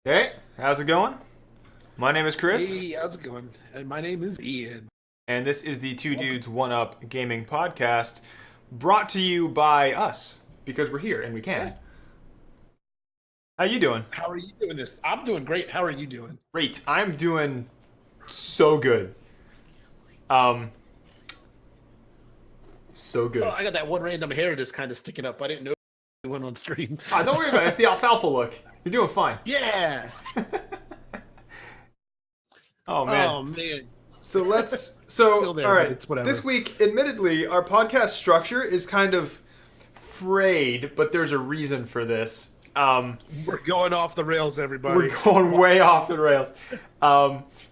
Hey, how's it going? My name is Chris, Hey, how's it going? And my name is Ian. and this is the Two Welcome. Dudes One Up Gaming Podcast, brought to you by us because we're here and we Yeah. can. How you doing? How are you doing this? I'm doing great. How are you doing? Great. I'm doing so good. Um, so Oh, good. I got that one random hair just kind of sticking up. I didn't know it went on stream. Ah, don't worry about it. It's the alfalfa look. You're doing fine. Yeah. Oh man. Oh man. So let's. Still So all there, but right. it's whatever. This week, admittedly, our podcast structure is kind of frayed, but there's a reason for this. We're going off the rails, everybody. We're going way off the rails.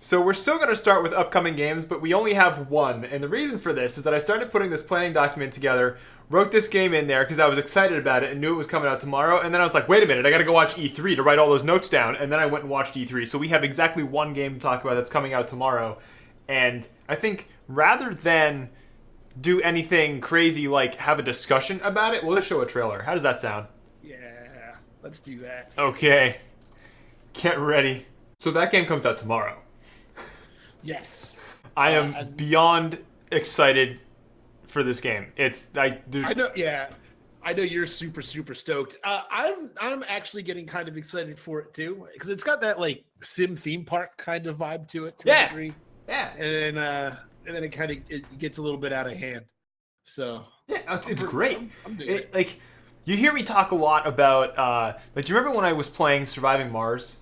So we're still going to start with upcoming games, but we only have one. And the reason for this is that I started putting this planning document together, wrote this game in there because I was excited about it and knew it was coming out tomorrow. And then I was like, wait a minute, I got to go watch E3 to write all those notes down. And then I went and watched E3. So we have exactly one game to talk about that's coming out tomorrow. And I think rather than do anything crazy like have a discussion about it, we'll just show a trailer. How does that sound? Yeah. Let's do that. Okay, get ready. So that game comes out tomorrow. Yes. I am And beyond excited for this game. It's I know. Yeah. I know you're super stoked. I'm actually getting kind of excited for it too because it's got that like sim theme park kind of vibe to it to a yeah, degree. yeah, And then it kind of it gets a little bit out of hand. So yeah. It's I'm, great. I'm digging it. Like you hear me talk a lot about. Like, do you remember when I was playing Surviving Mars?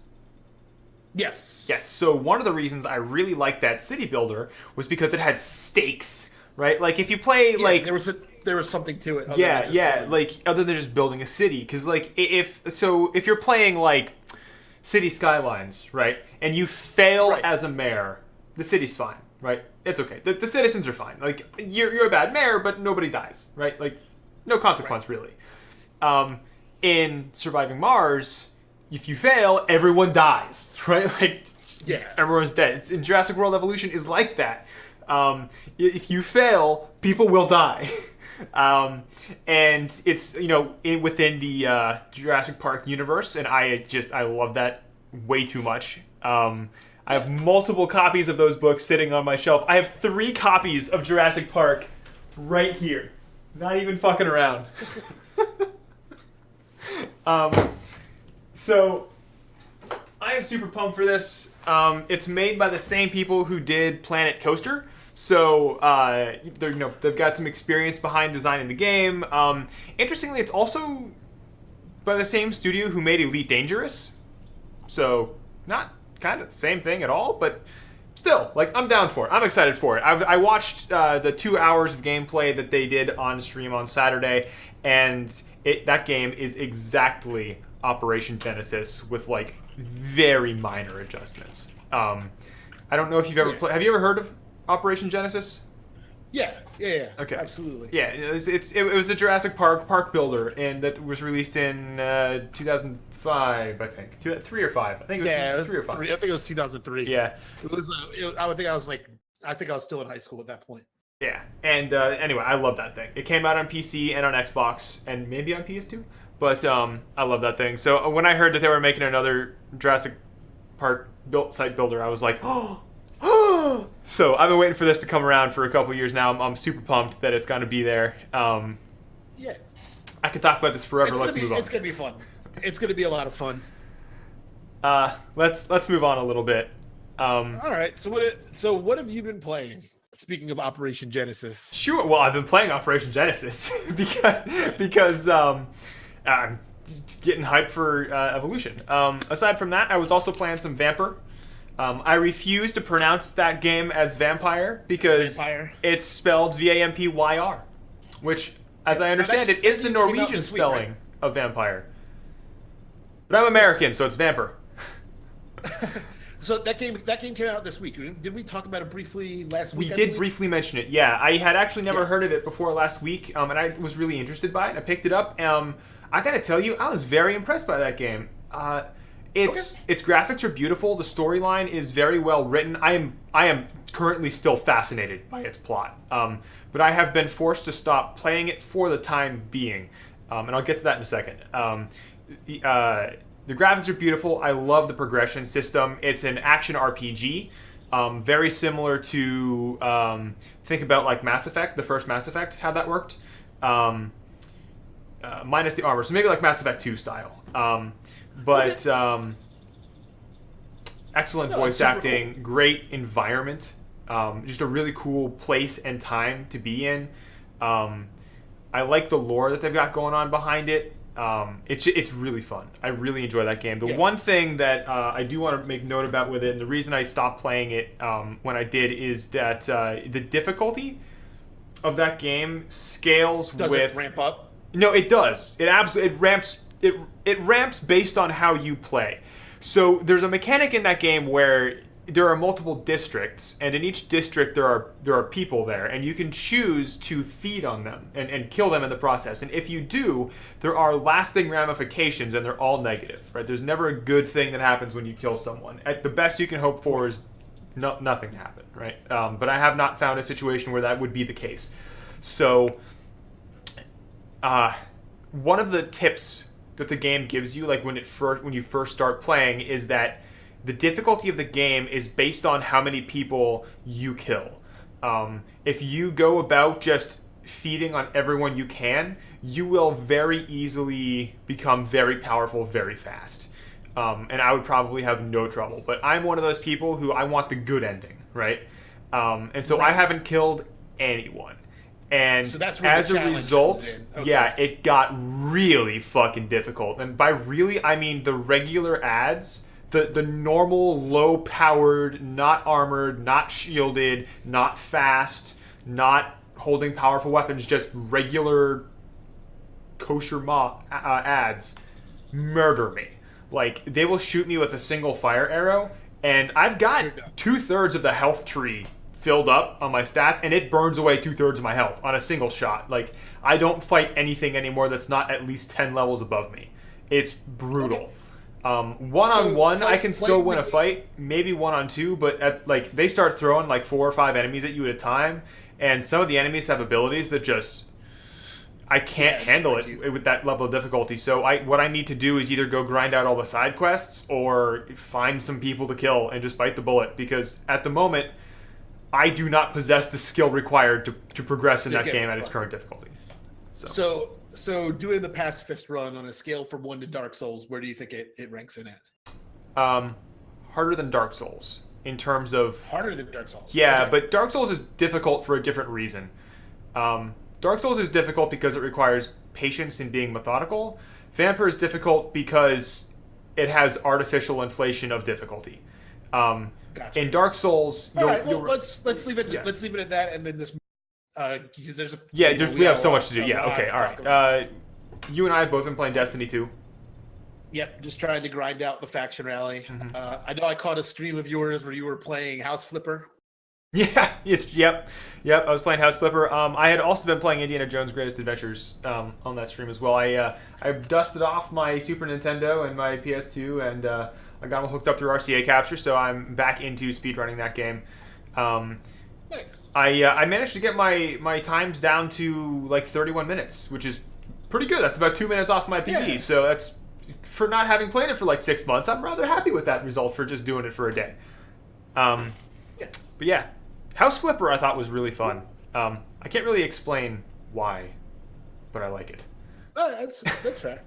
Yes. Yes. So one of the reasons I really liked that city builder was because it had stakes, right? Like if you play Yeah, like there was something to it. yeah, like other than just building a city, because like if you're playing like City Skylines, right, and you fail Right. as a mayor, the city's fine, right? It's okay. The citizens are fine. Like you're a bad mayor, but nobody dies, right? Like no consequence really. In Surviving Mars, if you fail, everyone dies, right? Like Yeah. everyone's dead. It's, in Jurassic World Evolution is like that. If you fail, people will die. And it's within the Jurassic Park universe, and I love that way too much. I have multiple copies of those books sitting on my shelf. I have 3 copies of Jurassic Park right here. Not even fucking around. So I am super pumped for this. It's made by the same people who did Planet Coaster, so they've got some experience behind designing the game. Interestingly, it's also by the same studio who made Elite Dangerous, so not kind of the same thing at all, but still, like I'm down for it. I'm excited for it. I watched the 2 hours of gameplay that they did on stream on Saturday, and that game is exactly Operation Genesis with like very minor adjustments. I don't know if you've ever Yeah. played. Have you ever heard of Operation Genesis? Yeah. Okay. Absolutely. Yeah, it was a Jurassic Park builder, and that was released in 2005, I think. 3 or 5. I think it was Yeah, it was 3 or 5. I think it was 2003. Yeah, It was. I would think I think I was still in high school at that point. yeah. And anyway, I love that thing. It came out on PC and on Xbox, and maybe on PS2. But I love that thing. So when I heard that they were making another Jurassic Park site builder, I was like, oh. So I've been waiting for this to come around for a couple years now. I'm super pumped that it's going to be there. Yeah. I could talk about this forever. Let's move on. It's gonna be fun. It's gonna be a lot of fun. Let's move on a little bit. All right. So what have you been playing? Speaking of Operation Genesis. Sure. Well, I've been playing Operation Genesis because I'm getting hyped for Evolution. Aside from that, I was also playing some Vamper. I refuse to pronounce that game as Vampire because Vampire. it's spelled Vampyr, which, as I understand it, is the that came out Norwegian this week, spelling right? of vampire. But I'm American, so it's Vamper. So that game came out this week. Did we talk about it briefly last We week? I did believe? briefly mention it. Yeah, I had actually never Yeah. heard of it before last week, and I was really interested by it. I picked it up. I gotta tell you, I was very impressed by that game. Its graphics are beautiful. The storyline is very well written. I am currently still fascinated by its plot, but I have been forced to stop playing it for the time being, and I'll get to that in a second. The graphics are beautiful. I love the progression system. It's an action RPG, very similar to think about like Mass Effect, the first Mass Effect, how that worked, minus the armor. So maybe like Mass Effect 2 style. But excellent voice acting, cool. Great environment, just a really cool place and time to be in. I like the lore that they've got going on behind it. It's really fun. I really enjoy that game. The one thing that I do want to make note about with it, and the reason I stopped playing it when I did, is that the difficulty of that game scales with... Does it ramp up? No, it does. It ramps. It ramps based on how you play. So there's a mechanic in that game where there are multiple districts, and in each district there are people there, and you can choose to feed on them and kill them in the process. And if you do, there are lasting ramifications, and they're all negative, right? There's never a good thing that happens when you kill someone. At the best you can hope for is nothing to happen, right? But I have not found a situation where that would be the case. So one of the tips that the game gives you, like when you first start playing, is that the difficulty of the game is based on how many people you kill. If you go about just feeding on everyone you can, you will very easily become very powerful very fast. And I would probably have no trouble. But I'm one of those people who I want the good ending, right? And so I haven't killed anyone. And so as a result, it got really fucking difficult. And by really, I mean the regular ads, the normal, low-powered, not armored, not shielded, not fast, not holding powerful weapons, just regular kosher ads murder me. Like, they will shoot me with a single fire arrow, and I've got 2/3 of the health tree filled up on my stats, and it burns away 2/3 of my health on a single shot. Like, I don't fight anything anymore that's not at least 10 levels above me. It's brutal. One-on-one, I can still win a fight, maybe one-on-two, but they start throwing like 4 or 5 enemies at you at a time, and some of the enemies have abilities that just... I can't handle it with that level of difficulty. So what I need to do is either go grind out all the side quests or find some people to kill and just bite the bullet, because at the moment, I do not possess the skill required to progress in that game at its current difficulty. So doing the pacifist run on a scale from 1 to Dark Souls, where do you think it ranks in at? Harder than Dark Souls in terms of... Harder than Dark Souls? Yeah, okay. But Dark Souls is difficult for a different reason. Dark Souls is difficult because it requires patience and being methodical. Vampire is difficult because it has artificial inflation of difficulty. Gotcha. In Dark Souls, let's leave it. Yeah. Let's leave it at that, and then this. Because there's we have so much to do. Yeah. Okay. All right. You and I have both been playing Destiny 2. Yep. Just trying to grind out the faction rally. Mm-hmm. I know I caught a stream of yours where you were playing House Flipper. Yeah. Yep. I was playing House Flipper. I had also been playing Indiana Jones Greatest Adventures on that stream as well. I dusted off my Super Nintendo and my PS2, and I got them hooked up through RCA Capture, so I'm back into speedrunning that game. Nice. I managed to get my times down to like 31 minutes, which is pretty good. That's about 2 minutes off my PB. Yeah. So that's, for not having played it for like 6 months, I'm rather happy with that result for just doing it for a day. But yeah, House Flipper I thought was really fun. I can't really explain why, but I like it. That's fair.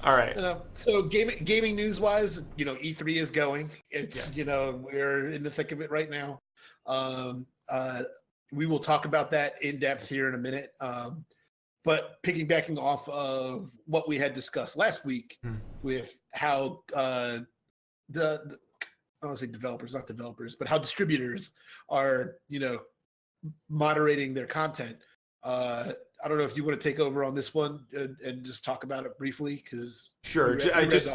All right. So gaming news wise, E3 is going. It's we're in the thick of it right now. We will talk about that in depth here in a minute. But piggybacking off of what we had discussed last week with how I don't want to say developers, not developers, but how distributors are, moderating their content. I don't know if you want to take over on this one and just talk about it briefly, because sure. Just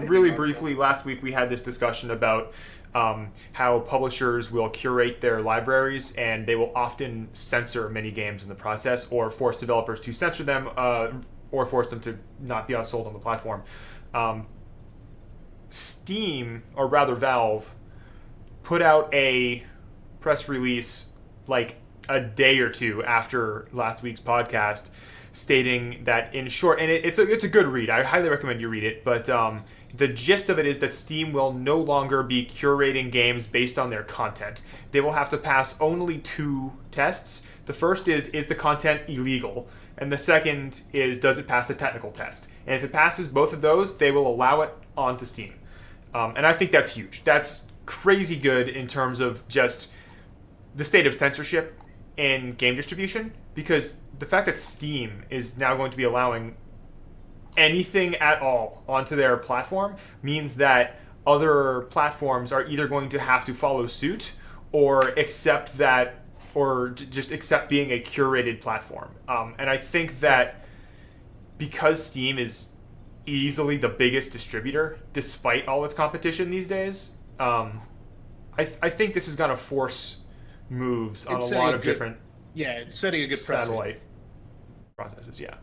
really briefly. Last week we had this discussion about how publishers will curate their libraries, and they will often censor many games in the process, or force developers to censor them, or force them to not be sold on the platform. Steam, or rather Valve, put out a press release like a day or two after last week's podcast stating that in short, and it's a good read. I highly recommend you read it. But the gist of it is that Steam will no longer be curating games based on their content. They will have to pass only 2 tests. The first is the content illegal? And the second is, does it pass the technical test? And if it passes both of those, they will allow it onto Steam. And I think that's huge. That's crazy good in terms of just the state of censorship in game distribution, because the fact that Steam is now going to be allowing anything at all onto their platform means that other platforms are either going to have to follow suit or accept that, or just accept being a curated platform. And I think that because Steam is easily the biggest distributor, despite all its competition these days, I think this is going to force moves on a lot of different it's setting a good satellite processes. Yeah.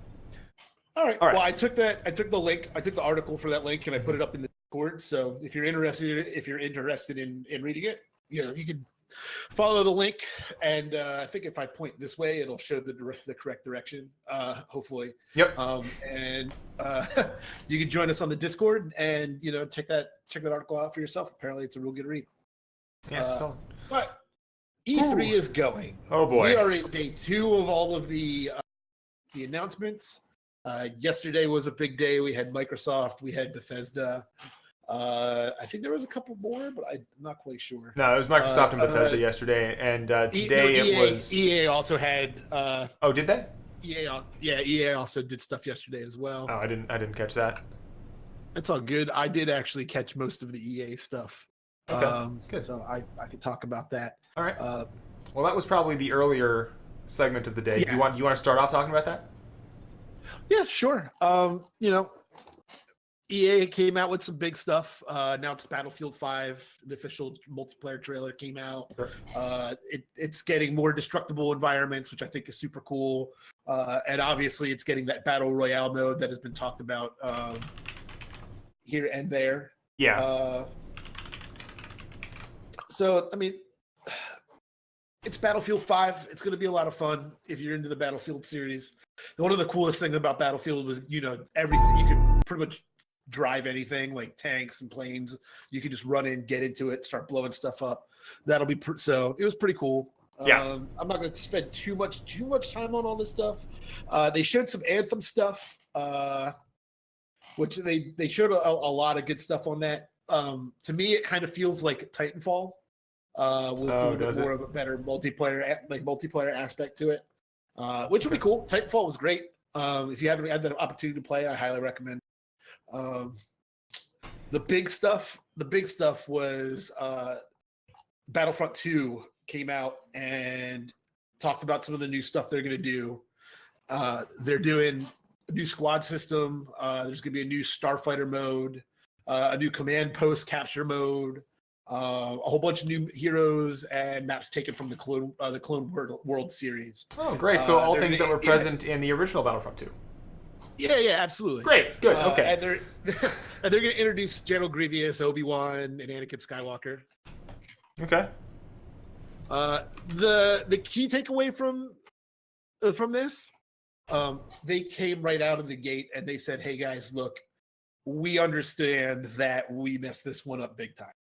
All right. Well, I took the link, I took the article for that link, and I put it up in the Discord. So if you're interested in reading it, you can follow the link, and I think if I point this way, it'll show the correct direction. Hopefully. Yep. And you can join us on the Discord, and check that article out for yourself. Apparently, it's a real good read. Yes. But E3 is going. Oh boy. We are in day 2 of all of the announcements. Yesterday was a big day. We had Microsoft, we had Bethesda. I think there was a couple more, but I'm not quite sure. No, it was Microsoft and Bethesda yesterday, and today it was. EA also had. Oh, did they? EA also did stuff yesterday as well. Oh, I didn't catch that. It's all good. I did actually catch most of the EA stuff. Okay, good. So I could talk about that. All right. Well, that was probably the earlier segment of the day. Yeah. Do you want to start off talking about that? Yeah, sure. EA came out with some big stuff. Announced Battlefield 5. The official multiplayer trailer came out. Sure. It's getting more destructible environments, which I think is super cool. And obviously, it's getting that battle royale mode that has been talked about here and there. Yeah. So, I mean, it's Battlefield 5. It's going to be a lot of fun if you're into the Battlefield series. One of the coolest things about Battlefield was, everything. You could pretty much drive anything like tanks and planes. You could just run in, get into it, start blowing stuff up. That'll be so. It was pretty cool. Yeah. I'm not going to spend too much time on all this stuff. They showed some Anthem stuff, which they showed a lot of good stuff on that. To me, it kind of feels like Titanfall. With a little bit more of a better multiplayer aspect to it, which would be cool. Titanfall was great. If you haven't had the opportunity to play, I highly recommend. The big stuff was Battlefront 2 came out and talked about some of the new stuff they're going to do. They're doing a new squad system. There's going to be a new starfighter mode, a new command post capture mode. A whole bunch of new heroes and maps taken from the Clone World series. Oh, great! So all things that were present in the original Battlefront 2. Yeah, absolutely. Great, good, okay. And they're going to introduce General Grievous, Obi-Wan, and Anakin Skywalker. Okay. The key takeaway from this, they came right out of the gate and they said, "Hey guys, look, we understand that we messed this one up big time.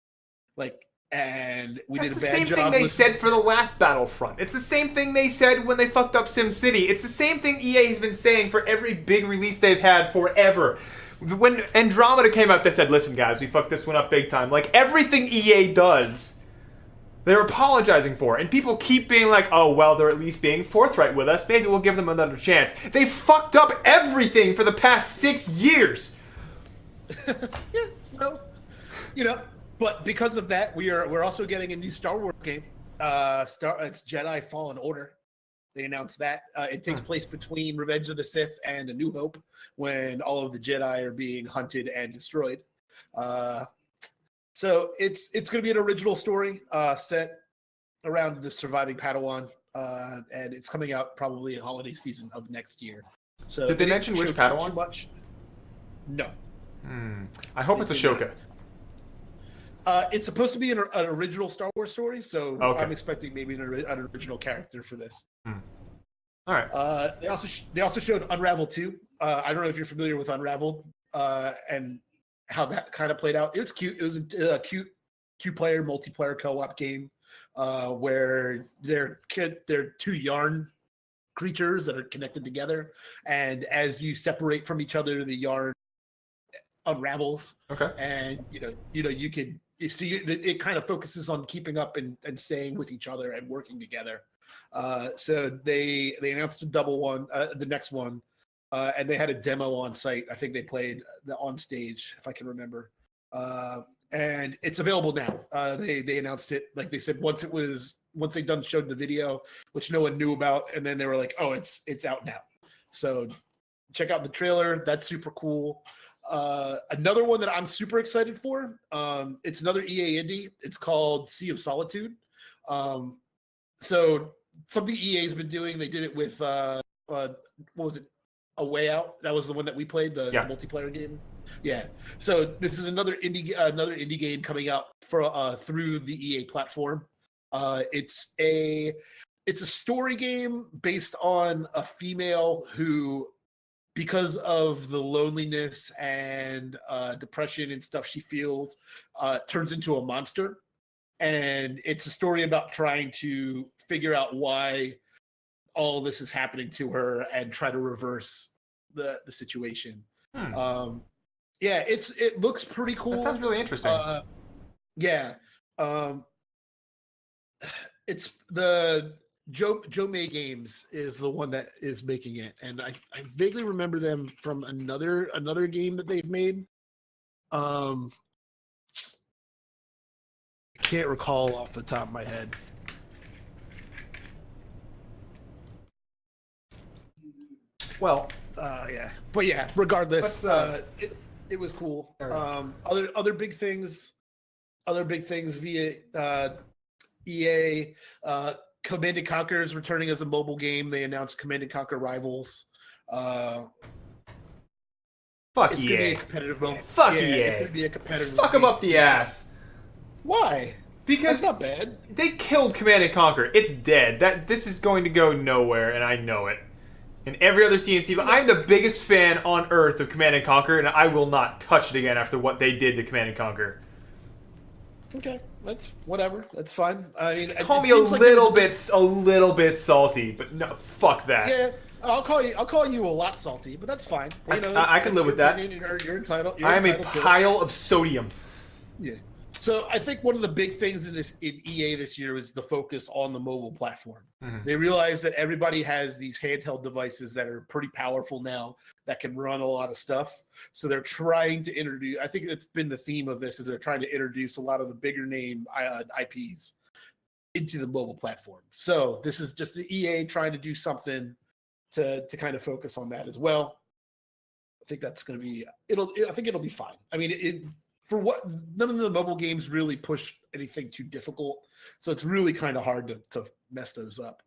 And we did a bad job." It's the same thing they said for the last Battlefront. It's the same thing they said when they fucked up SimCity. It's the same thing EA has been saying for every big release they've had forever. When Andromeda came out, they said, "Listen, guys, we fucked this one up big time." Like, everything EA does, they're apologizing for. And people keep being like, "Oh, well, they're at least being forthright with us. Maybe we'll give them another chance." They fucked up everything for the past 6 years. Yeah, well, but because of that, we're also getting a new Star Wars game. It's Jedi Fallen Order. They announced that it takes place between Revenge of the Sith and A New Hope, when all of the Jedi are being hunted and destroyed. So it's going to be an original story set around the surviving Padawan, and it's coming out probably a holiday season of next year. So did they mention which Padawan? Too much? No. I hope it's Ahsoka. It's supposed to be an original Star Wars story, so okay. I'm expecting maybe an original character for this. All right. They also showed Unravel 2. I don't know if you're familiar with Unravel and how that kind of played out. It was cute. It was a cute 2-player multiplayer co-op game where they're two yarn creatures that are connected together, and as you separate from each other, the yarn unravels. Okay. And you could see it kind of focuses on keeping up and staying with each other and working together. So they announced a double one, the next one, and they had a demo on site. I think they played on stage, if I can remember. And it's available now. They announced it, like they said, once they showed the video, which no one knew about, and then they were like, oh, it's out now. So check out the trailer. That's super cool. Another one that I'm super excited for. It's another EA indie. It's called Sea of Solitude. So something EA's been doing. They did it with what was it? A Way Out. That was the one that we played, the multiplayer game. Yeah. So this is another indie game coming out for through the EA platform. It's a story game based on a female who, because of the loneliness and depression and stuff she feels, turns into a monster. And it's a story about trying to figure out why all this is happening to her and try to reverse the situation. Yeah, it looks pretty cool. That sounds really interesting. Yeah. It's the Joe May Games is the one that is making it, and I vaguely remember them from another game that they've made. I can't recall off the top of my head. Well, yeah, but yeah, regardless, it was cool. Other big things via EA. Command & Conquer is returning as a mobile game. They announced Command & Conquer Rivals. Fuck it's EA. Gonna be a competitive mode. Fuck EA. It's gonna be a competitive. Fuck them up the ass. Why? Because that's not bad. They killed Command & Conquer. It's dead. This is going to go nowhere, and I know it. And every other CNC, but I'm the biggest fan on earth of Command & Conquer, and I will not touch it again after what they did to Command & Conquer. Okay, that's whatever. That's fine. I mean, call me a little bit salty, but no, fuck that. Yeah, I'll call you a lot salty, but that's fine. I can live with that. You're entitled. I am a pile of sodium. Yeah. So I think one of the big things in EA this year is the focus on the mobile platform. Mm-hmm. They realize that everybody has these handheld devices that are pretty powerful now that can run a lot of stuff. So they're trying to introduce, I think it's been the theme of this, is they're trying to introduce a lot of the bigger name IPs into the mobile platform. So this is just the EA trying to do something to kind of focus on that as well. I think that's going to be, I think it'll be fine. I mean, for what, none of the mobile games really push anything too difficult, so it's really kind of hard to mess those up.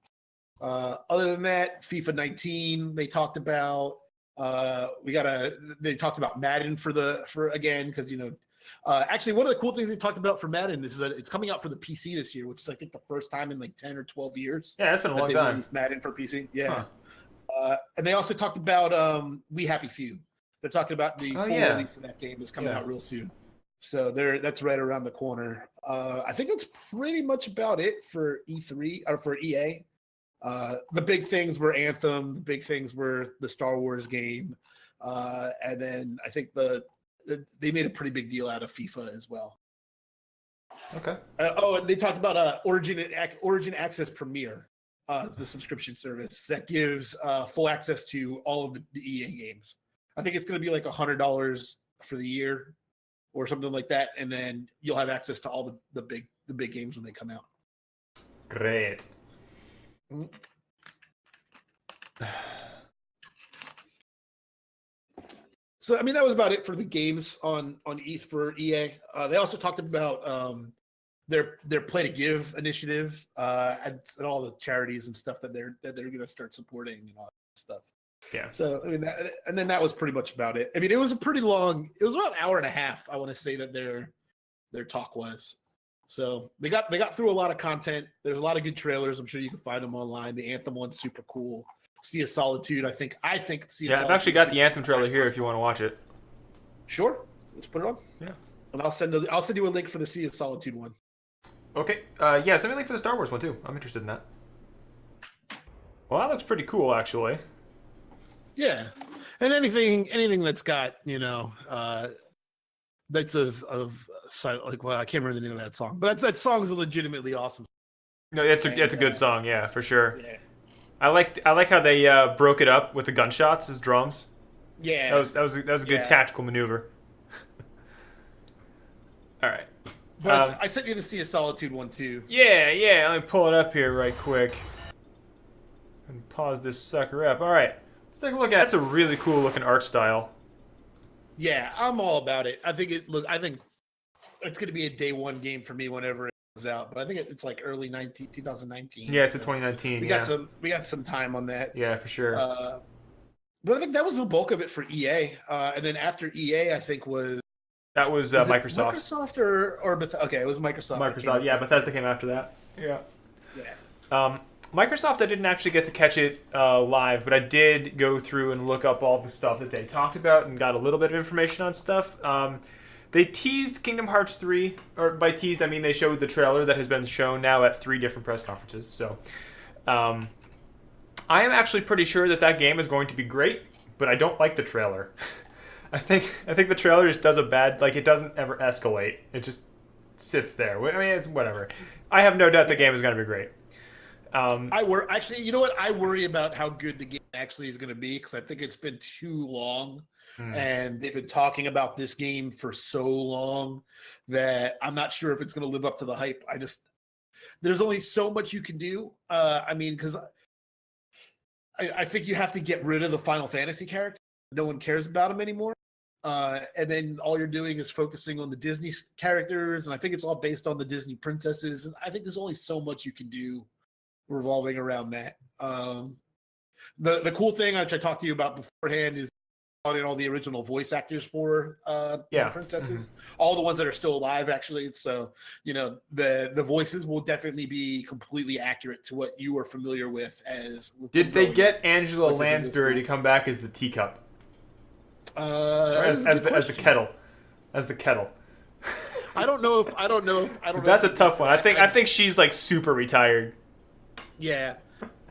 Other than that, FIFA 19 they talked about. They talked about Madden for again, because actually one of the cool things they talked about for Madden is that it's coming out for the PC this year, which is I think the first time in like 10 or 12 years. Yeah, it's been a long time. Released Madden for PC. Yeah. And they also talked about We Happy Few. They're talking about the full release of that game is coming out real soon. So that's right around the corner. I think that's pretty much about it for E3 or for EA. The big things were Anthem. The big things were the Star Wars game, and then I think they made a pretty big deal out of FIFA as well. Okay. And they talked about Origin Access Premier, the subscription service that gives full access to all of the EA games. I think it's going to be like $100 for the year, or something like that, and then you'll have access to all the big games when they come out. Great. Mm-hmm. So I mean that was about it for the games on ETH for EA. They also talked about their Play to Give initiative and all the charities and stuff that they're going to start supporting and all that stuff. Yeah. So I mean, and then that was pretty much about it. I mean, it was about an hour and a half. I want to say that their talk was. So they got through a lot of content. There's a lot of good trailers. I'm sure you can find them online. The Anthem one's super cool. Sea of Solitude. I think Sea of Yeah, Solitude. I've actually got the Anthem trailer here if you want to watch it. Sure, let's put it on. Yeah. And I'll send you a link for the Sea of Solitude one. Okay. Yeah, send me a link for the Star Wars one too. I'm interested in that. Well, that looks pretty cool, actually. Yeah, and anything that's got that's of like, well, I can't remember the name of that song, but that song is a legitimately awesome. No, it's a good song, yeah, for sure. Yeah. I like how they broke it up with the gunshots as drums. Yeah, that was a good tactical maneuver. All right. But I sent you the Sea of Solitude one too. Yeah. Let me pull it up here right quick and pause this sucker up. All right, let's take a look at it. That's a really cool looking art style. Yeah, I'm all about it. I think it's going to be a day one game for me whenever it comes out. But I think it's like early 2019. Yeah, it's a 2019. We got some time on that. Yeah, for sure. But I think that was the bulk of it for EA. And then after EA, I think was Microsoft. Microsoft or Bethesda? Okay, it was Microsoft. Microsoft, yeah. Bethesda came after that. Yeah. Microsoft, I didn't actually get to catch it live, but I did go through and look up all the stuff that they talked about and got a little bit of information on stuff. They teased Kingdom Hearts 3, or by teased, I mean they showed the trailer that has been shown now at 3 different press conferences. So, I am actually pretty sure that game is going to be great, but I don't like the trailer. I think the trailer just does a bad, like, it doesn't ever escalate. It just sits there. I mean, it's whatever. I have no doubt the game is going to be great. Actually, you know what? I worry about how good the game actually is going to be because I think it's been too long, and they've been talking about this game for so long that I'm not sure if it's going to live up to the hype. There's only so much you can do. I mean, because I think you have to get rid of the Final Fantasy character. No one cares about them anymore. And then all you're doing is focusing on the Disney characters, and I think it's all based on the Disney princesses. And I think there's only so much you can do revolving around that. The cool thing, which I talked to you about beforehand, is in all the original voice actors for the princesses, all the ones that are still alive, actually. So the voices will definitely be completely accurate to what you are familiar with. Did they get Angela Lansbury to come back as the teacup? As the kettle. I don't know if that's a tough one. I think she's like super retired. Yeah,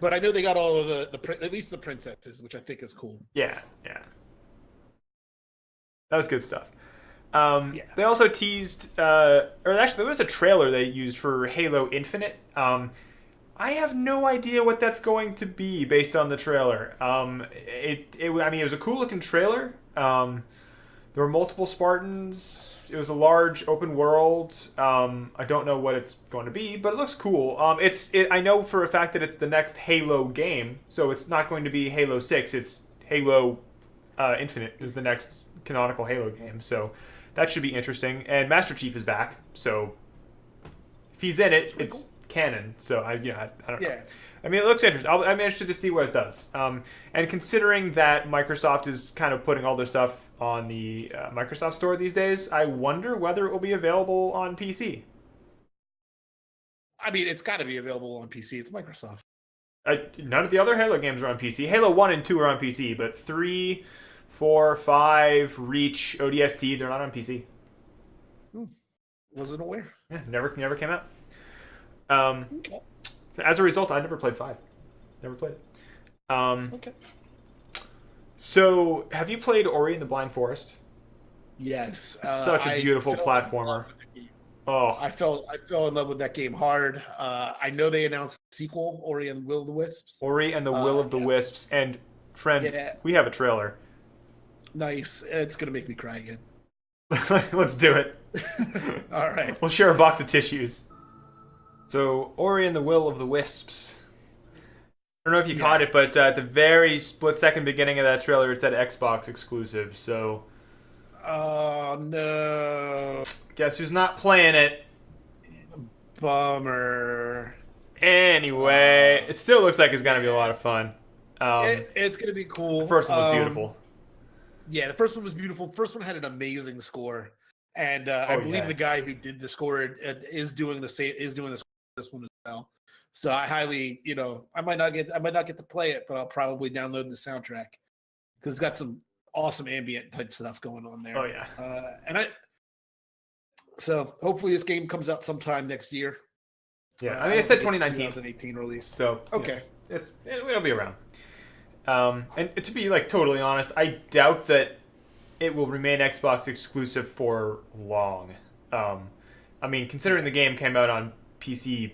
but I know they got all of at least the princesses, which I think is cool. Yeah. That was good stuff. They also teased, or actually there was a trailer they used for Halo Infinite. I have no idea what that's going to be based on the trailer. It was a cool looking trailer. There were multiple Spartans. It was a large open world. I don't know what it's going to be, but it looks cool. I know for a fact that it's the next Halo game, so it's not going to be Halo 6. It's Halo Infinite is the next canonical Halo game, so that should be interesting. And Master Chief is back, so if he's in it, it's cool. Canon. So I don't know. I mean, it looks interesting. I'm interested to see what it does. And considering that Microsoft is kind of putting all their stuff on the Microsoft Store these days, I wonder whether it will be available on PC. I mean, it's got to be available on PC. It's Microsoft. None of the other Halo games are on PC. Halo 1 and 2 are on PC, but 3, 4, 5, Reach, ODST, they're not on PC. Wasn't aware. Yeah, never came out. Okay. As a result, I never played 5. Never played it. Okay. So, have you played Ori and the Blind Forest? Yes. Such a beautiful platformer. Oh, I fell in love with that game hard. I know they announced a sequel, Ori and the Will of the Wisps. Ori and the Will of the Wisps. And, friend, we have a trailer. Nice. It's going to make me cry again. Let's do it. All right. We'll share a box of tissues. So, Ori and the Will of the Wisps. I don't know if you caught it, but at the very split-second beginning of that trailer, it said Xbox exclusive, so... Oh, no. Guess who's not playing it? Bummer. Anyway, it still looks like it's going to be a lot of fun. It's going to be cool. The first one was beautiful. Yeah, the first one was beautiful. First one had an amazing score. And I believe the guy who did the score is doing the score this one as well. So I highly, I might not get to play it, but I'll probably download the soundtrack because it's got some awesome ambient type stuff going on there. Oh yeah. So hopefully this game comes out sometime next year. Yeah, I mean it said 2019, 2018 release. So okay, it'll be around. And to be like totally honest, I doubt that it will remain Xbox exclusive for long. I mean, considering the game came out on PC,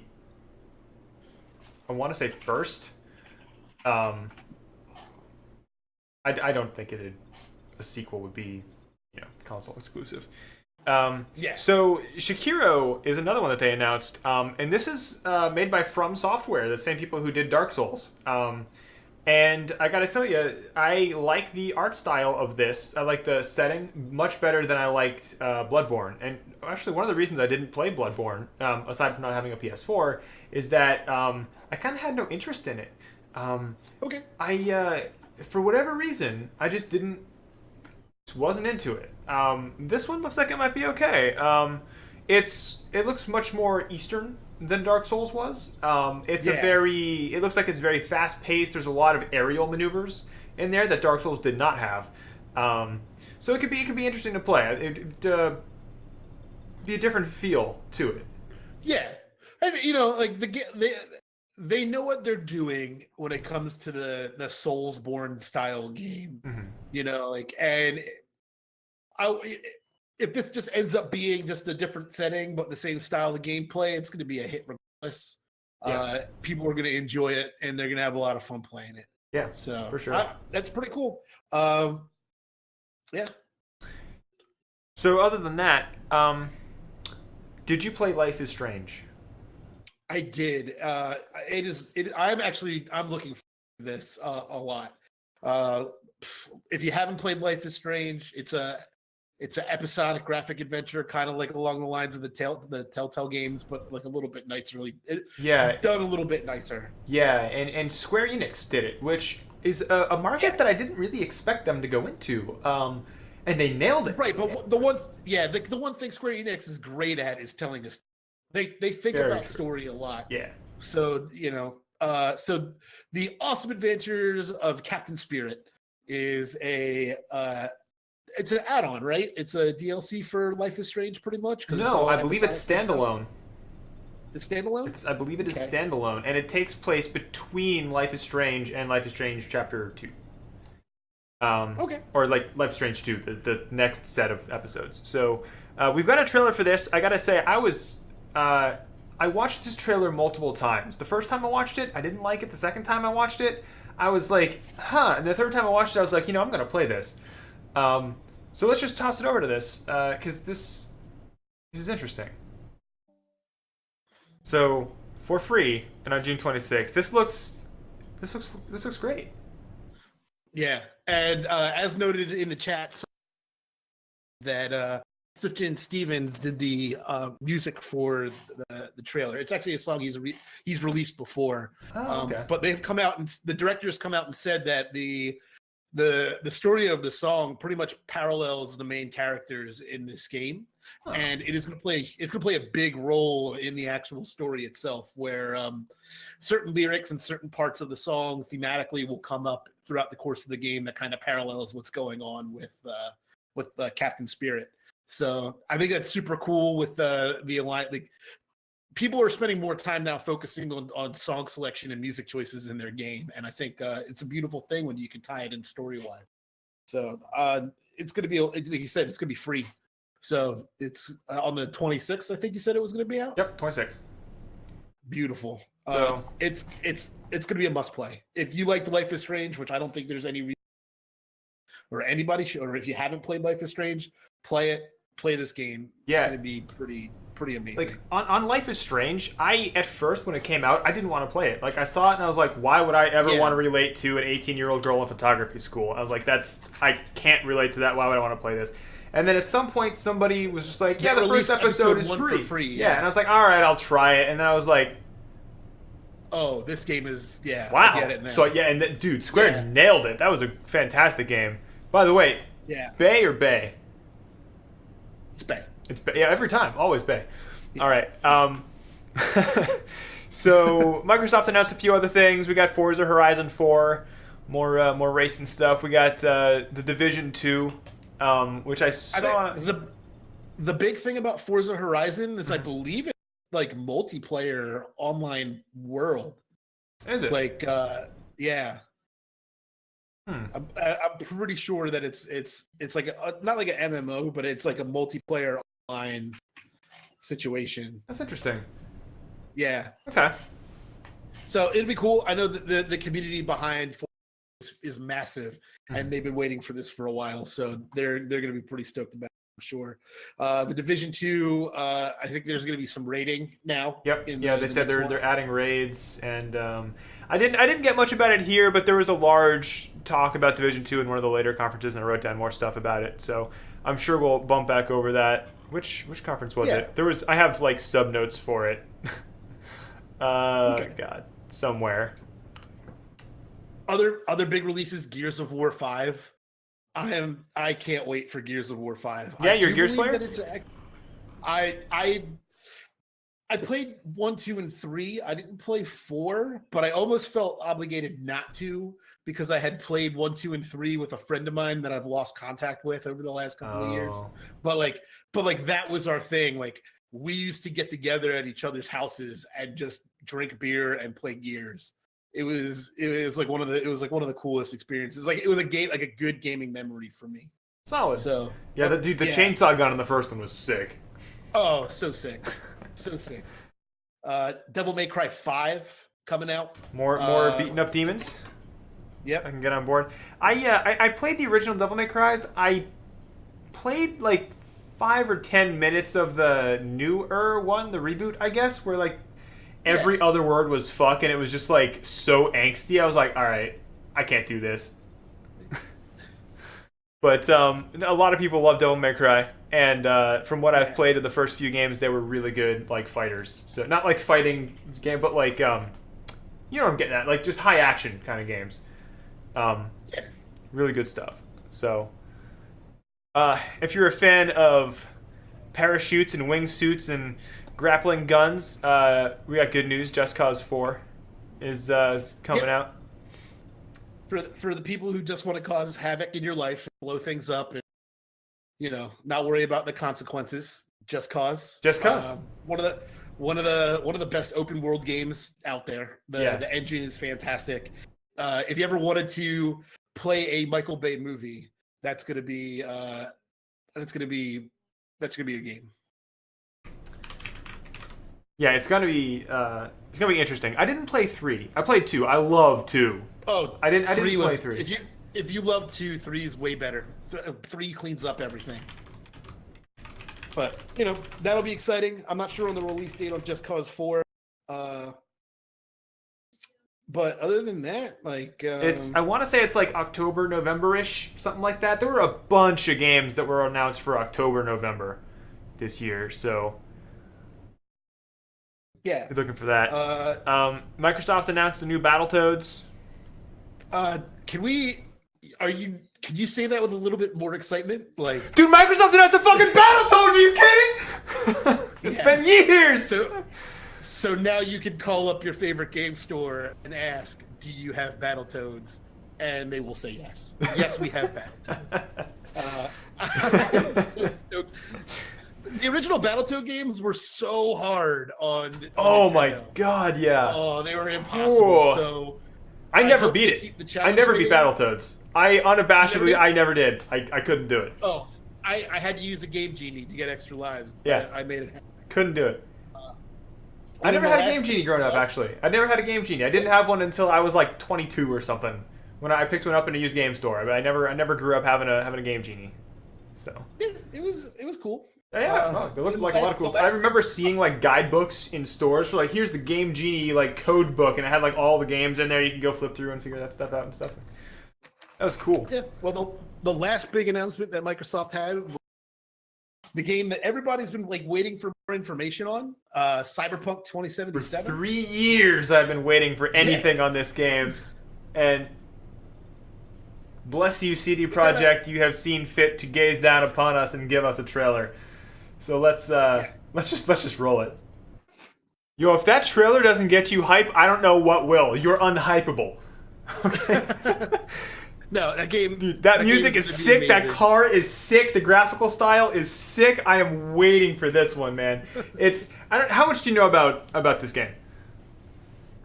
I want to say first. I don't think a sequel would be, console exclusive. So Shakiro is another one that they announced, and this is made by From Software, the same people who did Dark Souls. And I gotta tell you, I like the art style of this. I like the setting much better than I liked Bloodborne. And actually, one of the reasons I didn't play Bloodborne, aside from not having a PS4, is that I kind of had no interest in it. Okay. For whatever reason, I just wasn't into it. This one looks like it might be okay. It looks much more Eastern than Dark Souls was. It looks like it's very fast paced. There's a lot of aerial maneuvers in there that Dark Souls did not have. So it could be interesting to play. It'd be a different feel to it. Yeah, and like they know what they're doing when it comes to the Soulsborne style game. Mm-hmm. If this just ends up being just a different setting but the same style of gameplay, it's going to be a hit regardless. Yeah. People are going to enjoy it and they're going to have a lot of fun playing it. Yeah, so for sure. That's pretty cool. Yeah. So other than that, did you play Life is Strange? I did. I'm looking for this a lot. If you haven't played Life is Strange, it's an episodic graphic adventure, kind of like along the lines of the Telltale games, but like a little bit nicer. Done a little bit nicer. Yeah, and Square Enix did it, which is a market that I didn't really expect them to go into. And they nailed it. Right, but the one thing Square Enix is great at is telling us. They think Very about true. story a lot. Yeah. So so the Awesome Adventures of Captain Spirit is it's an add-on, right? It's a DLC for Life is Strange, pretty much. No, I believe it's standalone. It's standalone? I believe it is standalone, and it takes place between Life is Strange and Life is Strange Chapter 2. Or like Life is Strange 2, the next set of episodes. So we've got a trailer for this. I gotta say, I watched this trailer multiple times. The first time I watched it, I didn't like it. The second time I watched it, I was like, huh. And the third time I watched it, I was like, I'm gonna play this. So let's just toss it over to this, because this is interesting. So for free, and on June 26th, this looks great. Yeah, and as noted in the chat, that Sifton Stevens did the music for the trailer. It's actually a song he's released before. Oh, okay. But they've come out and the directors come out and said that the story of the song pretty much parallels the main characters in this game. Huh. And it's going to play a big role in the actual story itself, where certain lyrics and certain parts of the song thematically will come up throughout the course of the game that kind of parallels what's going on with Captain Spirit. So I think that's super cool with the alliance. Like, people are spending more time now focusing on song selection and music choices in their game, and I think it's a beautiful thing when you can tie it in story-wise. So it's going to be, like you said, it's going to be free. So it's on the 26th, I think you said it was going to be out? Yep, 26th. Beautiful. So it's going to be a must-play. If you like Life is Strange, which I don't think there's any reason, or anybody should, or if you haven't played Life is Strange, play this game. Yeah. It's going to be pretty amazing. Like on Life is Strange, I at first when it came out, I didn't want to play it. Like I saw it and I was like, why would I ever want to relate to an 18-year-old girl in photography school? I was like, I can't relate to that. Why would I want to play this? And then at some point somebody was just like, yeah, the first episode is free. Yeah, and I was like, all right, I'll try it. And then I was like, oh, this game is wow. I get it now. So dude, Square nailed it. That was a fantastic game. By the way, Bay or Bay? It's Bay. It's Bay. Yeah, every time, always Bay. All right. So Microsoft announced a few other things. We got Forza Horizon 4, more racing stuff. We got the Division 2, which I saw. The big thing about Forza Horizon is I believe it's like multiplayer online world. Is it? Like, yeah. I'm pretty sure that it's like not like an MMO, but it's like a multiplayer online situation. That's interesting. Yeah. Okay. So it'd be cool. I know that the community behind Forza is massive, and they've been waiting for this for a while. So they're going to be pretty stoked about it, I'm sure. The Division 2, I think there's going to be some raiding now. Yep. They said they're adding raids, and I didn't get much about it here, but there was a large talk about Division 2 in one of the later conferences, and I wrote down more stuff about it. So I'm sure we'll bump back over that. Which conference was it? I have like sub notes for it. God, somewhere. Other big releases, Gears of War 5. I can't wait for Gears of War 5. Yeah, you're a Gears player? I played 1, 2, and 3. I didn't play 4, but I almost felt obligated not to because I had played 1, 2, and 3 with a friend of mine that I've lost contact with over the last couple of years. But like that was our thing. Like we used to get together at each other's houses and just drink beer and play Gears. It was like one of the coolest experiences. Like it was a good gaming memory for me. Solid. So yeah, the chainsaw gun in the first one was sick. Oh, so sick. So sick. Devil May Cry 5 coming out. More beating up demons. Yep. I can get on board. I played the original Devil May Cry's. I played like 5 or 10 minutes of the newer one, the reboot, I guess, where like every other word was fuck, and it was just like so angsty. I was like, all right, I can't do this. But a lot of people love Devil May Cry, and from what I've played of the first few games, they were really good, like fighters. So not like fighting game, but like you know what I'm getting at, like just high action kind of games. Really good stuff. So if you're a fan of parachutes and wingsuits and grappling guns, we got good news. Just Cause 4 is coming out. For the people who just want to cause havoc in your life, blow things up, and not worry about the consequences. Just Cause. One of the best open world games out there. The engine is fantastic. If you ever wanted to play a Michael Bay movie, that's gonna be a game. Yeah, it's gonna be interesting. I didn't play 3. I played 2. I love 2. Oh, I didn't play 3. If you love 2, 3 is way better. 3 cleans up everything. But that'll be exciting. I'm not sure on the release date of Just Cause 4. But other than that, like I want to say it's like October, November-ish, something like that. There were a bunch of games that were announced for October, November this year, so yeah, be looking for that. Microsoft announced the new Battletoads. Can you say that with a little bit more excitement? Like, dude, Microsoft announced the fucking Battletoads. Are you kidding? It's been years. So now you can call up your favorite game store and ask, "Do you have Battletoads?" And they will say yes. Yes, we have Battletoads. The original Battletoad games were so hard on. Oh my god, yeah. Oh, they were impossible. Whoa. So I never beat it. I never beat Battletoads. I unabashedly, I never did. I couldn't do it. Oh, I had to use a Game Genie to get extra lives. Yeah, I made it happen. Couldn't do it. I never had a Game Genie growing up, actually. I never had a Game Genie. I didn't have one until I was like 22 or something, when I picked one up in a used game store. But I never grew up having a Game Genie. So it was cool. Yeah, they looked like a lot of cool stuff. I remember seeing like guidebooks in stores for like, here's the Game Genie like code book, and it had like all the games in there. You can go flip through and figure that stuff out and stuff. That was cool. Yeah. Well, the last big announcement that Microsoft had was the game that everybody's been like waiting for more information on, Cyberpunk 2077. For 3 years, I've been waiting for anything on this game, and bless you, CD Projekt, you have seen fit to gaze down upon us and give us a trailer. So let's just roll it. Yo, if that trailer doesn't get you hype, I don't know what will. You're unhypeable. Okay. No, that game. Dude, that music is sick. That car is sick. The graphical style is sick. I am waiting for this one, man. How much do you know about this game?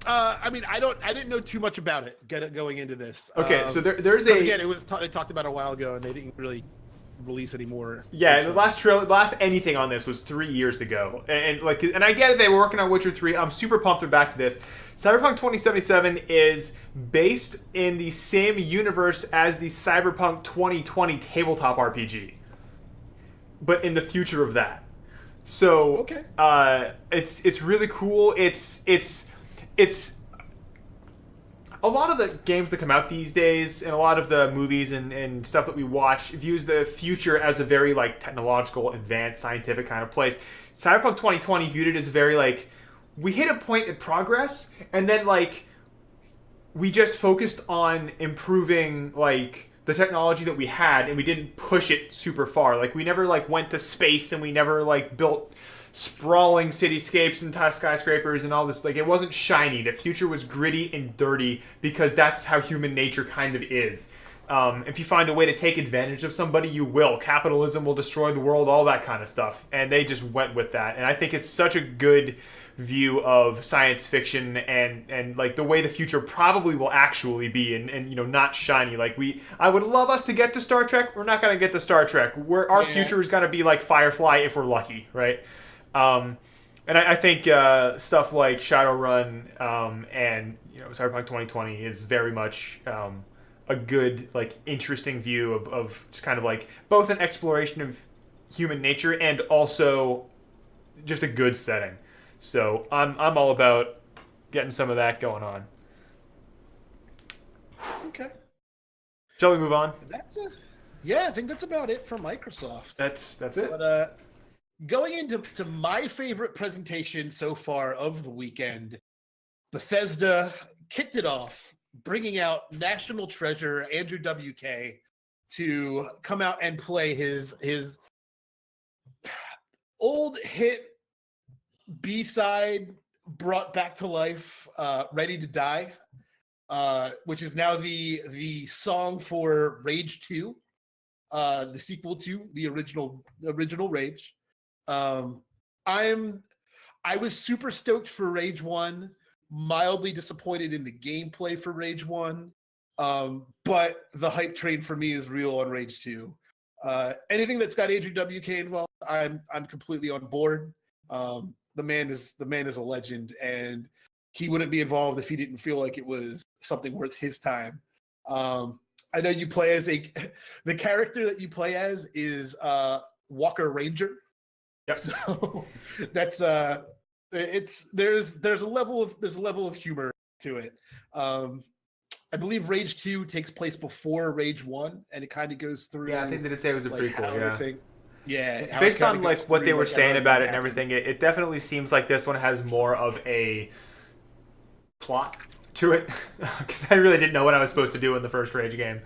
I mean, I didn't know too much about it going into this. Okay, so there's again, they talked about it a while ago, and they didn't really release anymore. Yeah, the last anything on this was 3 years ago, and I get it. They were working on Witcher 3. I'm super pumped they're back to this. Cyberpunk 2077 is based in the same universe as the Cyberpunk 2020 tabletop RPG, but in the future of that. So okay, it's really cool. It's a lot of the games that come out these days and a lot of the movies and stuff that we watch views the future as a very like technological, advanced, scientific kind of place. Cyberpunk 2020 viewed it as very like, we hit a point in progress and then like we just focused on improving like the technology that we had and we didn't push it super far. Like we never like went to space and we never like built sprawling cityscapes and skyscrapers and all this. Like, it wasn't shiny. The future was gritty and dirty because that's how human nature kind of is. If you find a way to take advantage of somebody, you will. Capitalism will destroy the world, all that kind of stuff. And they just went with that. And I think it's such a good view of science fiction and like the way the future probably will actually be and you know, not shiny. Like I would love us to get to Star Trek. We're not going to get to Star Trek. Our future is going to be like Firefly if we're lucky, right? And I think stuff like Shadowrun and you know Cyberpunk 2020 is very much a good, like, interesting view of just kind of like both an exploration of human nature and also just a good setting. So I'm all about getting some of that going on. Okay. Shall we move on? I think that's about it for Microsoft. That's it. But going into my favorite presentation so far of the weekend, Bethesda kicked it off, bringing out national treasure Andrew WK to come out and play his old hit B-side brought back to life, Ready to Die, which is now the song for Rage 2, the sequel to the original Rage. I was super stoked for Rage 1, mildly disappointed in the gameplay for Rage 1, but the hype train for me is real on Rage 2. Anything that's got Andrew WK involved, I'm completely on board. The man is a legend, and he wouldn't be involved if he didn't feel like it was something worth his time. I know you play as the character that you play as is Walker Ranger. Yep. So that's there's a level of humor to it. I believe Rage 2 takes place before Rage 1, and it kind of goes through. Yeah, I think that it was a prequel. Yeah, based on like what they were saying about it and everything, it definitely seems like this one has more of a plot to it, because I really didn't know what I was supposed to do in the first Rage game.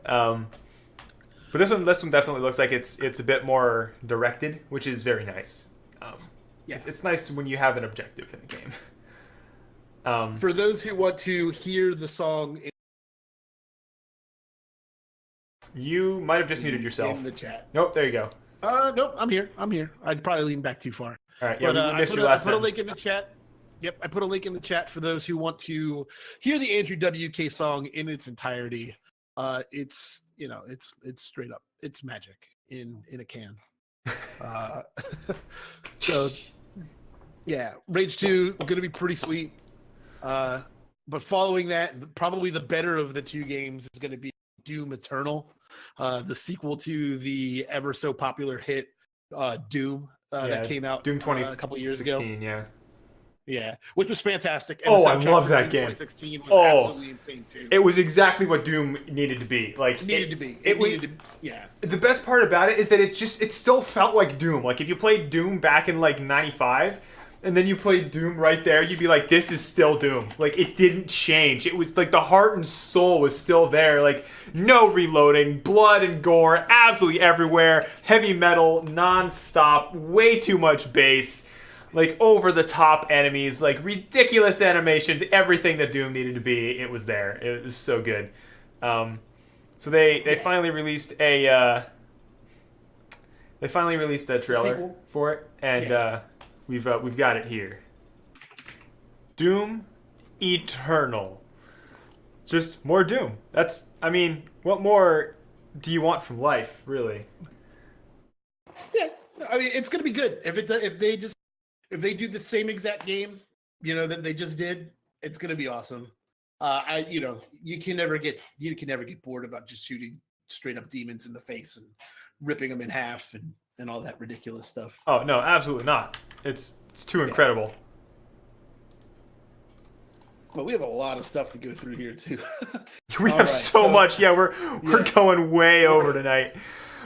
But this one definitely looks like it's a bit more directed, which is very nice. It's nice when you have an objective in a game. For those who want to hear the song, you might have just muted yourself in the chat. Nope, there you go. Nope, I'm here. I'd probably lean back too far. All right, yeah, we missed your last sentence. I put a link in the chat. Yep, I put a link in the chat for those who want to hear the Andrew WK song in its entirety. It's straight up, it's magic in a can. So yeah, Rage 2 going to be pretty sweet. But following that, probably the better of the two games is going to be Doom Eternal, the sequel to the ever so popular hit Doom that came out Doom 20 a couple years ago. Yeah, which was fantastic. And I love that game. 2016 was absolutely insane too. It was exactly what Doom needed to be. The best part about it is that it still felt like Doom. Like if you played Doom back in like 95 and then you played Doom right there, you'd be like, this is still Doom. Like it didn't change. It was like the heart and soul was still there. Like no reloading, blood and gore absolutely everywhere, heavy metal nonstop, way too much bass. like over the top enemies, like ridiculous animations, everything that Doom needed to be, it was there. It was so good. So they finally released a trailer for it, and we've got it here. Doom Eternal. Just more Doom. What more do you want from life, really? Yeah, I mean, it's gonna be good if they do the same exact game, that they just did. It's gonna be awesome. You can never get bored about just shooting straight up demons in the face and ripping them in half and all that ridiculous stuff. Oh no, absolutely not. It's too incredible. But we have a lot of stuff to go through here too. We have so much. Yeah, we're going way over tonight. Yeah.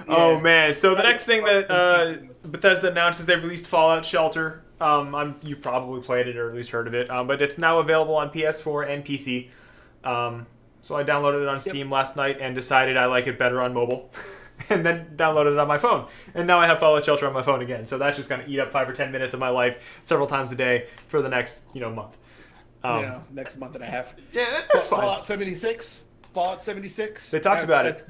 Oh man! So the next thing that Bethesda announced is they released Fallout Shelter. You've probably played it or at least heard of it, but it's now available on PS4 and PC. So I downloaded it on Steam last night and decided I like it better on mobile, and then downloaded it on my phone. And now I have Fallout Shelter on my phone again. So that's just going to eat up 5 or 10 minutes of my life several times a day for the next month. Next month and a half. Yeah, that's fine. Fallout 76. They talked about it.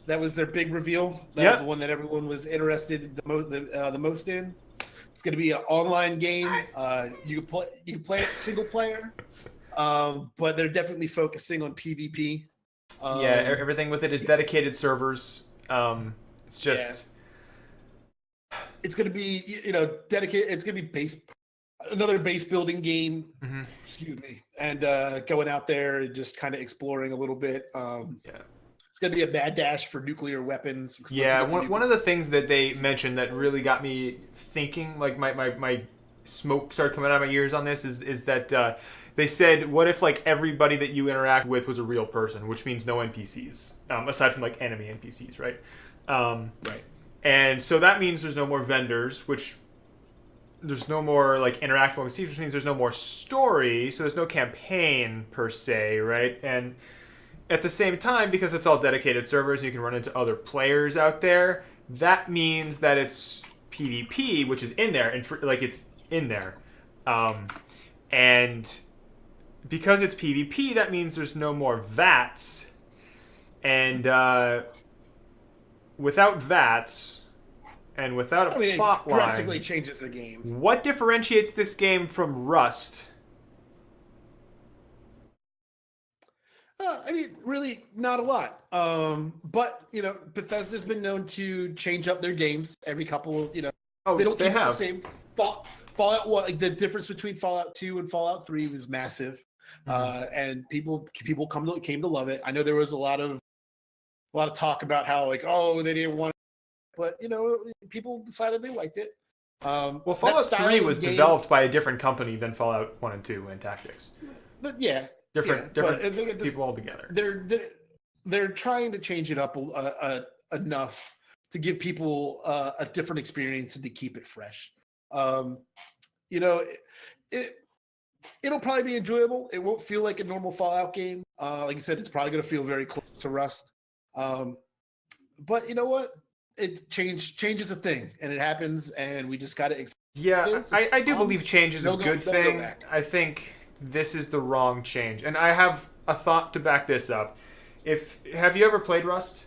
That was their big reveal. That was the one that everyone was interested the most in. It's going to be an online game. You can play it single player, but they're definitely focusing on PvP. Everything with it is dedicated servers. It's just it's going to be dedicated. It's going to be another base building game. Mm-hmm. Excuse me, and going out there and just kind of exploring a little bit. It's going to be a bad dash for nuclear weapons. Yeah, one of the things that they mentioned that really got me thinking, like my smoke started coming out of my ears on this, is that they said, what if like everybody that you interact with was a real person, which means no NPCs, aside from like enemy NPCs, right? Right. And so that means there's no more vendors, which there's no more like interactable NPCs, which means there's no more story, so there's no campaign per se, right? And at the same time, because it's all dedicated servers, you can run into other players out there. That means that it's PvP, which is in there, and it's in there. And because it's PvP, that means there's no more VATs. And without VATs and without a plot line, it drastically changes the game. What differentiates this game from Rust? Really not a lot. But Bethesda's been known to change up their games every couple. They don't keep the same. Fallout 1, like the difference between Fallout 2 and Fallout 3 was massive, and people came to love it. I know there was a lot of talk about how they didn't want it, but people decided they liked it. Well, Fallout 3 was developed by a different company than Fallout 1 and 2 and Tactics. But different people altogether. They're trying to change it up enough to give people a different experience and to keep it fresh. It'll probably be enjoyable. It won't feel like a normal Fallout game. Like you said, it's probably going to feel very close to Rust. But you know what? Change is a thing, and it happens, and we just got to. Yeah, I do believe change is a good thing. I think this is the wrong change, and I have a thought to back this up. Have you ever played Rust?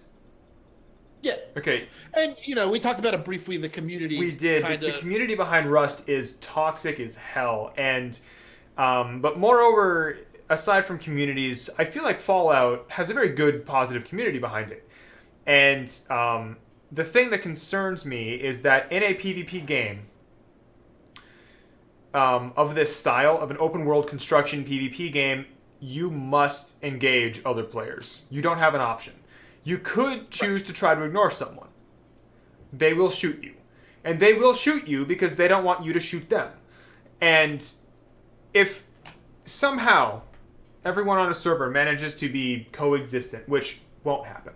Yeah. Okay. And we talked about it briefly. The community. We did. The community behind Rust is toxic as hell, and but moreover, aside from communities, I feel like Fallout has a very good, positive community behind it. And the thing that concerns me is that in a PvP game of this style, of an open world construction PvP game, you must engage other players. You don't have an option. You could choose to try to ignore someone. They will shoot you. And they will shoot you because they don't want you to shoot them. And if somehow everyone on a server manages to be coexistent, which won't happen.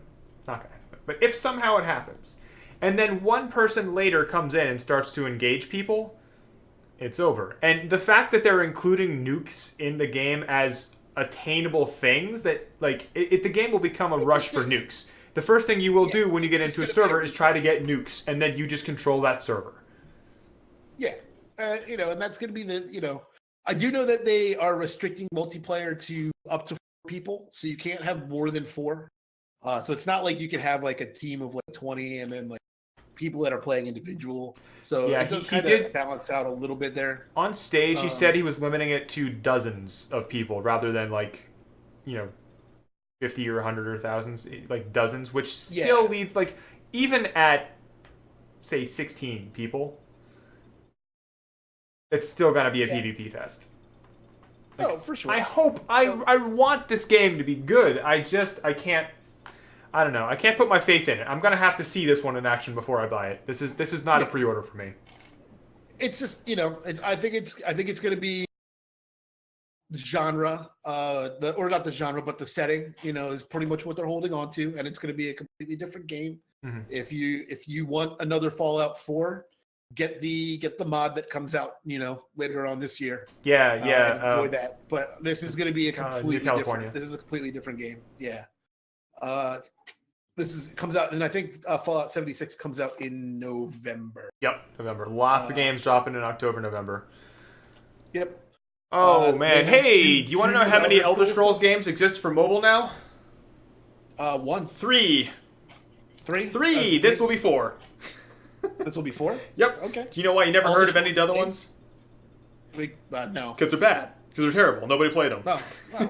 Not going to happen. But if somehow it happens, and then one person later comes in and starts to engage people, it's over. And the fact that they're including nukes in the game as attainable things, that the game will become a rush for nukes. The first thing you will do when you get into a server is try to get nukes, and then you just control that server. Yeah, And that's going to be I do know that they are restricting multiplayer to up to 4 people, so you can't have more than 4. So it's not like you could have like a team of like 20 and then like people that are playing individual. So yeah, it does kind of balance out a little bit there. On stage, he said he was limiting it to dozens of people rather than 50 or 100 or thousands, like dozens, which still leads even at say 16 people, it's still gonna be a PvP fest. For sure. I want this game to be good. I can't. I don't know. I can't put my faith in it. I'm gonna have to see this one in action before I buy it. This is not a pre-order for me. It's just I think it's gonna be the genre, or not the genre, but the setting. Is pretty much what they're holding on to, and it's gonna be a completely different game. Mm-hmm. If you want another Fallout 4, get the mod that comes out later on this year. Enjoy that. But this is going to be a completely different. This is a completely different game. Yeah. Comes out, and I think Fallout 76 comes out in November. Yep, November. Lots of games dropping in October, November. Yep. Oh man, hey, do you want to know how many Elder Scrolls games exist for mobile now? 1. 3. 3. This will be 4. This will be 4? Yep. Okay. Do you know why you never heard of any of the other ones? No. Because they're bad. Because they're terrible. Nobody played them. Oh.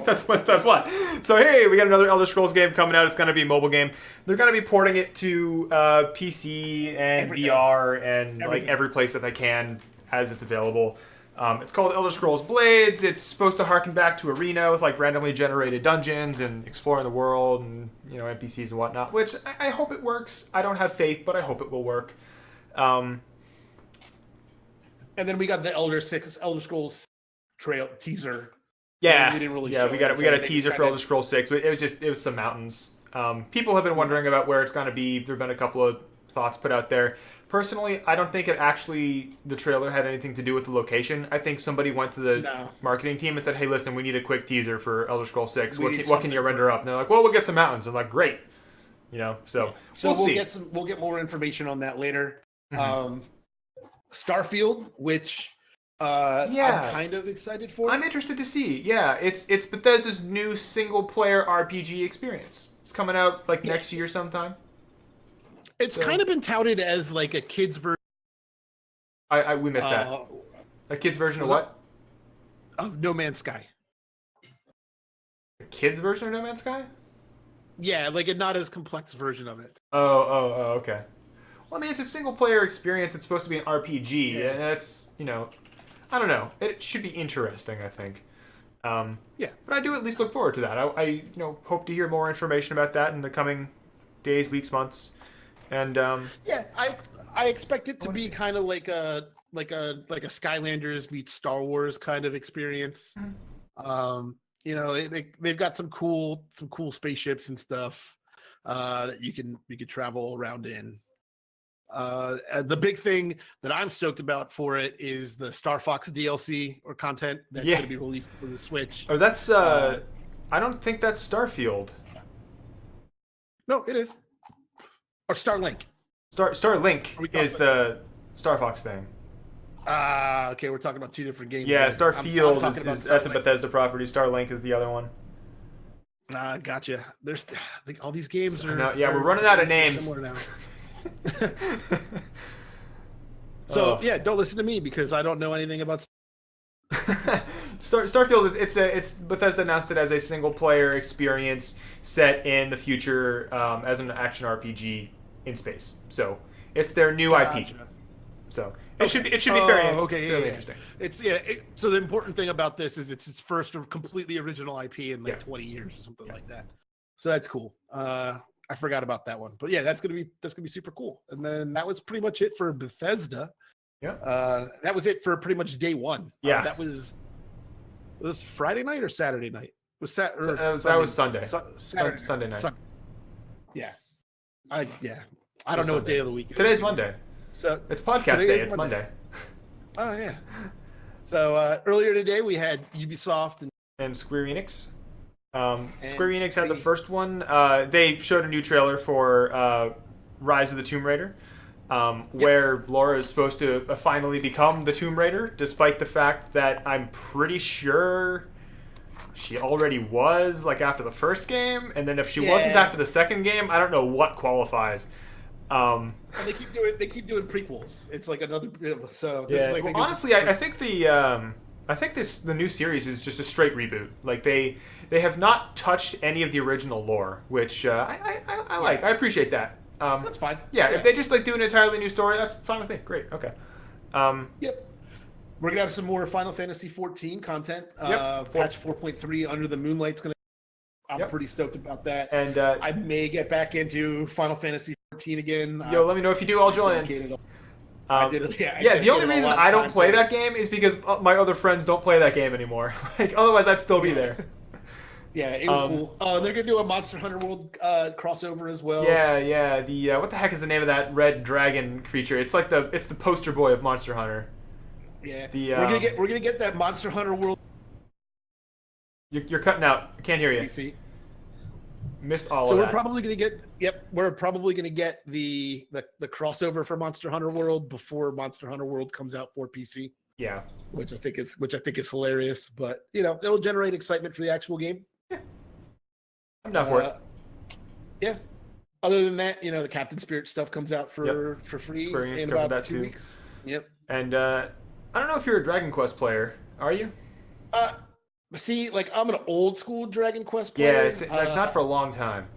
That's why. So hey, we got another Elder Scrolls game coming out. It's going to be a mobile game. They're going to be porting it to PC and VR and every place that they can as it's available. It's called Elder Scrolls Blades. It's supposed to harken back to Arena with randomly generated dungeons and exploring the world and NPCs and whatnot. Which I hope it works. I don't have faith, but I hope it will work. And then we got the Elder Scrolls trail teaser. Yeah, we didn't really. Yeah, we got a teaser for Elder Scrolls 6. It was some mountains. People have been wondering about where it's going to be. There've been a couple of thoughts put out there. Personally, I don't think the trailer had anything to do with the location. I think somebody went to the marketing team and said, "Hey, listen, we need a quick teaser for Elder Scrolls 6. What can you render up?" And they're like, "Well, we'll get some mountains." I'm like, "Great." So we'll see. We'll get more information on that later. Mm-hmm. Starfield, which I'm kind of excited for. I'm interested to see. Yeah, it's Bethesda's new single-player RPG experience. It's coming out next year sometime. It's kind of been touted as a kid's version. We missed that. A kid's version of what? Of No Man's Sky. A kid's version of No Man's Sky? Yeah, a not as complex version of it. Oh, okay. Well, I mean, it's a single-player experience. It's supposed to be an RPG, and it's, I don't know. It should be interesting, I think. But I do at least look forward to that. I hope to hear more information about that in the coming days, weeks, months. And I expect it to be kind of like a Skylanders meets Star Wars kind of experience. They've got some cool spaceships and stuff that you could travel around in. The big thing that I'm stoked about for it is the Star Fox DLC or content that's going to be released for the Switch. Oh, that's I don't think that's Starfield. No, it is. Or Starlink. Starlink is the Star Fox thing. Okay, we're talking about 2 different games. Yeah, Starfield that's a Bethesda property. Starlink is the other one. Gotcha. There's all these games are. We're running out of names. Now. So don't listen to me because I don't know anything about. Starfield. It's Bethesda announced it as a single player experience set in the future as an action RPG in space. So it's their new IP. So it should be fairly interesting. So the important thing about this is it's its first completely original IP in 20 years or something like that. So that's cool. I forgot about that one, but that's gonna be super cool. And then that was pretty much it for Bethesda. Yeah. That was it for pretty much day one. Yeah. That was Friday night or Saturday night? That was Sunday. Sunday night. Yeah. I don't know what day of the week it is. Today's Monday. So it's podcast day. It's Monday. Oh yeah. So earlier today we had Ubisoft and Square Enix. Square Enix had the first one. They showed a new trailer for Rise of the Tomb Raider. where Laura is supposed to finally become the Tomb Raider, despite the fact that I'm pretty sure she already was, like, after the first game, and then if she wasn't after the second game, I don't know what qualifies. And they keep doing prequels. It's like another. So this is like, well, honestly, I think the new series is just a straight reboot. Like they have not touched any of the original lore, which I like. I appreciate that. That's fine. Yeah, if they just like do an entirely new story, that's fine with me. Great. Okay. Yep. We're gonna have some more Final Fantasy 14 content. Yep. Patch 4.3 Under the Moonlight's gonna. I'm pretty stoked about that. And I may get back into Final Fantasy 14 again. Let me know if you do. I'll join. The only reason I don't play that game is because my other friends don't play that game anymore. Like, otherwise, I'd still be there. Yeah, it was cool. They're gonna do a Monster Hunter World crossover as well. Yeah. The what the heck is the name of that red dragon creature? It's like it's the poster boy of Monster Hunter. Yeah. We're gonna get that Monster Hunter World. You're cutting out. I can't hear you. PC. Missed all of that. So we're probably gonna get. Yep, we're probably gonna get the crossover for Monster Hunter World before Monster Hunter World comes out for PC. Yeah. Which I think is hilarious, but it'll generate excitement for the actual game. Yeah. I'm down for it. Yeah. Other than that, the Captain Spirit stuff comes out for free in about 2 weeks. Yep. And I don't know if you're a Dragon Quest player. Are you? See, like, I'm an old school Dragon Quest player. Yeah, not for a long time.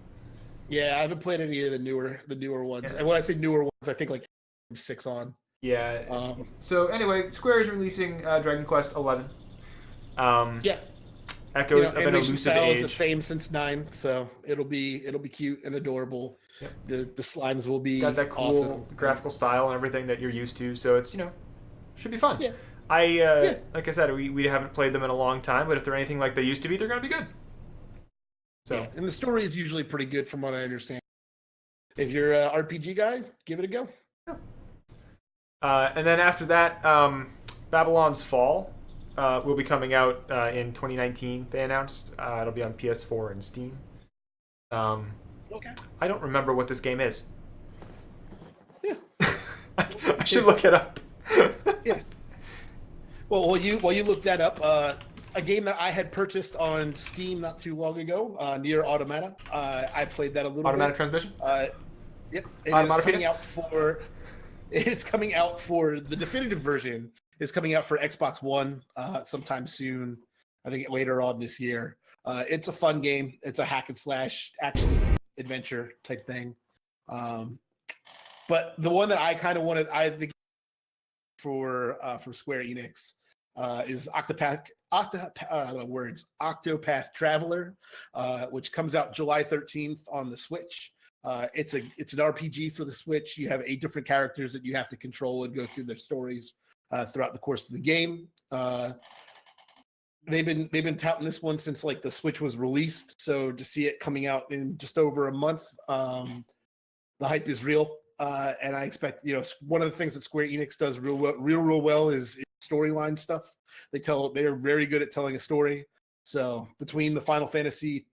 Yeah, I haven't played any of the newer ones. Yeah. And when I say newer ones, I think like 6 on. Yeah. So anyway, Square is releasing Dragon Quest 11. Echoes of an elusive age. Is the same since 9, so it'll be cute and adorable. Yep. The slimes will be got that cool awesome. Graphical style and everything that you're used to. So it's should be fun. Yeah. Like I said, we haven't played them in a long time, but if they're anything like they used to be, they're gonna be good. So and the story is usually pretty good from what I understand. If you're an RPG guy, give it a go. Yeah. And then after that, Babylon's Fall will be coming out in 2019. They announced it'll be on PS4 and Steam. Okay. I don't remember what this game is. Yeah. I should look it up. Yeah. Well, while you look that up, a game that I had purchased on Steam not too long ago, Nier Automata. I played that a little Automatic bit. Transmission? Yep. It's coming out for the definitive version is coming out for Xbox One sometime soon. I think later on this year. It's a fun game. It's a hack and slash action adventure type thing. But the one that I kind of wanted, from Square Enix is Octopath Traveler, which comes out July 13th on the Switch. It's an RPG for the Switch. You have 8 different characters that you have to control and go through their stories throughout the course of the game. They've been touting this one since like the Switch was released. So to see it coming out in just over a month, the hype is real. And I expect, one of the things that Square Enix does real well is storyline stuff. They're very good at telling a story. So between the Final Fantasy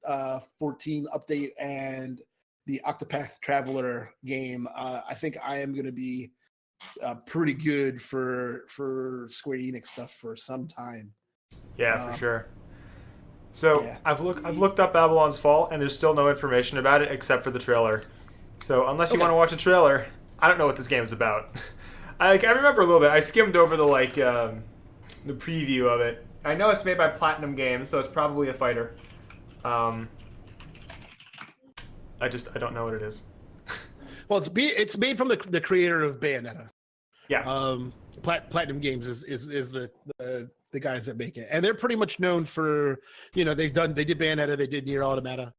14 update and the Octopath Traveler game, I think I am going to be pretty good for Square Enix stuff for some time. Yeah, for sure. So I've looked up Babylon's Fall, and there's still no information about it except for the trailer. So unless you want to watch a trailer, I don't know what this game is about. I remember a little bit. I skimmed over the preview of it. I know it's made by Platinum Games, so it's probably a fighter. I don't know what it is. Well, it's made from the creator of Bayonetta. Yeah. Platinum Games is the guys that make it, and they're pretty much known for they did Bayonetta, they did Nier Automata,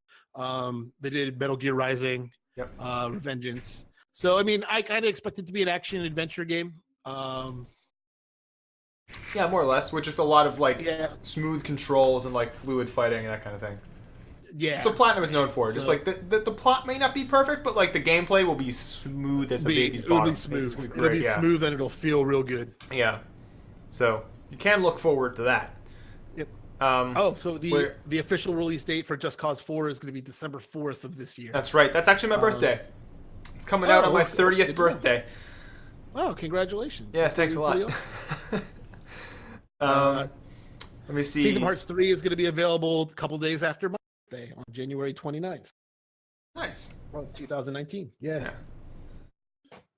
they did Metal Gear Rising. Yep. Revengeance. So I mean, I kind of expect it to be an action adventure game. Yeah, more or less, with just a lot of smooth controls and fluid fighting and that kind of thing. Yeah. So Platinum is known for just the plot may not be perfect, but the gameplay will be smooth as a baby's bottom. It'll be smooth. It'll be smooth and it'll feel real good. Yeah. So you can look forward to that. Yep. So the official release date for Just Cause 4 is going to be December 4th of this year. That's right. That's actually my birthday. It's coming out on my 30th birthday. Oh, congratulations! Yeah, That's thanks a lot. Let me see. Kingdom Hearts 3 is going to be available a couple days after my birthday on January 29th. Nice. Of 2019. Yeah.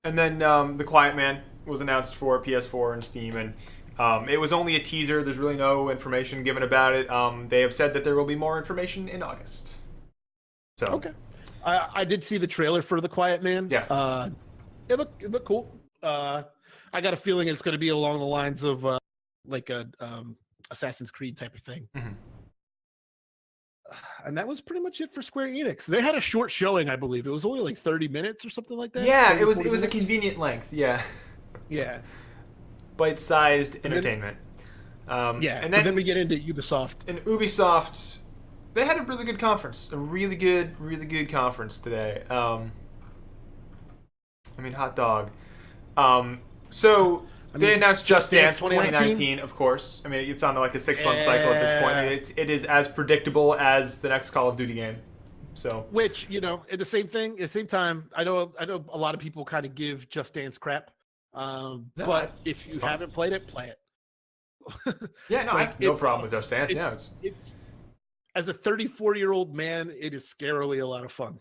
And then The Quiet Man was announced for PS4 and Steam, and it was only a teaser. There's really no information given about it. They have said that there will be more information in August. So okay, I did see the trailer for The Quiet Man. Yeah, it looked cool. I got a feeling it's going to be along the lines of like a Assassin's Creed type of thing. Mm-hmm. And that was pretty much it for Square Enix. They had a short showing, I believe. It was only like 30 minutes or something like that. Yeah, it was a convenient length. Yeah. Yeah. Bite-sized entertainment. Yeah. And then we get into Ubisoft. And Ubisoft, they had a really good conference. A really good conference today. I mean, hot dog. They announced Just Dance 2019, of course. I mean, it's on like a 6-month cycle at this point. It is as predictable as the next Call of Duty game. So, which, you know, at the same time, I know a lot of people kind of give Just Dance crap. But if you haven't played it, play it. Yeah, no, I have no problem with Just Dance. It's as a 34-year-old man, it is scarily a lot of fun.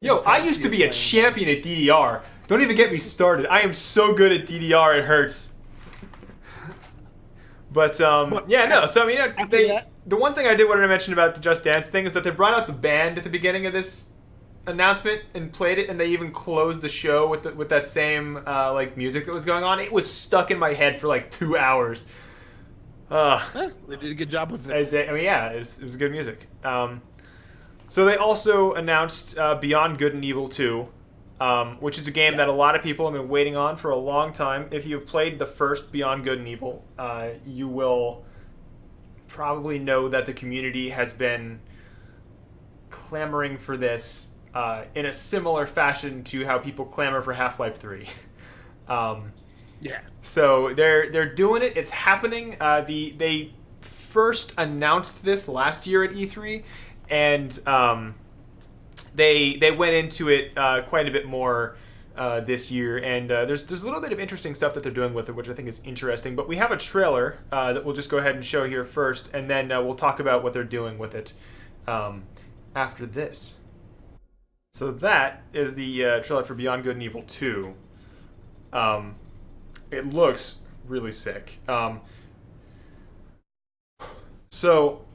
Yo, I used to be a champion at DDR. Don't even get me started. I am so good at DDR, it hurts. But yeah, no. So I mean, the one thing I did want to mention about the Just Dance thing is that they brought out the band at the beginning of this announcement and played it, and they even closed the show with that same like music that was going on. It was stuck in my head for like 2 hours. They did a good job with it. I mean, yeah, it was good music. So they also announced Beyond Good and Evil 2, which is a game that a lot of people have been waiting on for a long time. If you've played the first Beyond Good and Evil, you will probably know that the community has been clamoring for this in a similar fashion to how people clamor for Half-Life 3. Yeah. So they're doing it. It's happening. They first announced this last year at E3, and they went into it quite a bit more this year. And there's a little bit of interesting stuff that they're doing with it, which I think is interesting. But we have a trailer that we'll just go ahead and show here first, and then we'll talk about what they're doing with it after this. So that is the trailer for Beyond Good and Evil 2. It looks really sick. So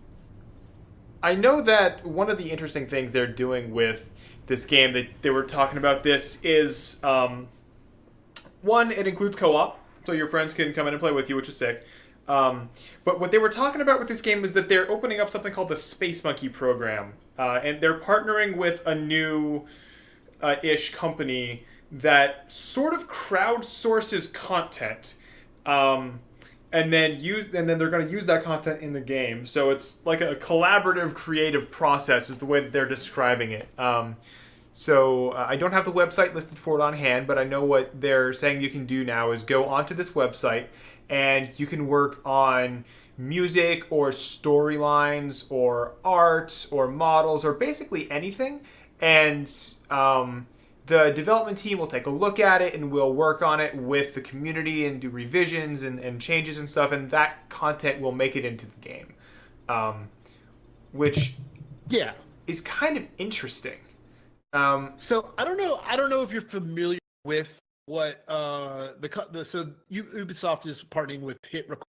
I know that one of the interesting things they're doing with this game that they were talking about this is one, it includes co-op, so your friends can come in and play with you, which is sick. But what they were talking about with this game is that they're opening up something called the Space Monkey program, and they're partnering with a new ish company that sort of crowdsources content, and then they're going to use that content in the game. So it's like a collaborative, creative process is the way that they're describing it. So I don't have the website listed for it on hand, but I know what they're saying you can do now is go onto this website and you can work on music or storylines or art or models or basically anything. And the development team will take a look at it and we'll work on it with the community and do revisions and changes and stuff, and that content will make it into the game, which is kind of interesting. So I don't know if you're familiar with what Ubisoft is partnering with Hit Record.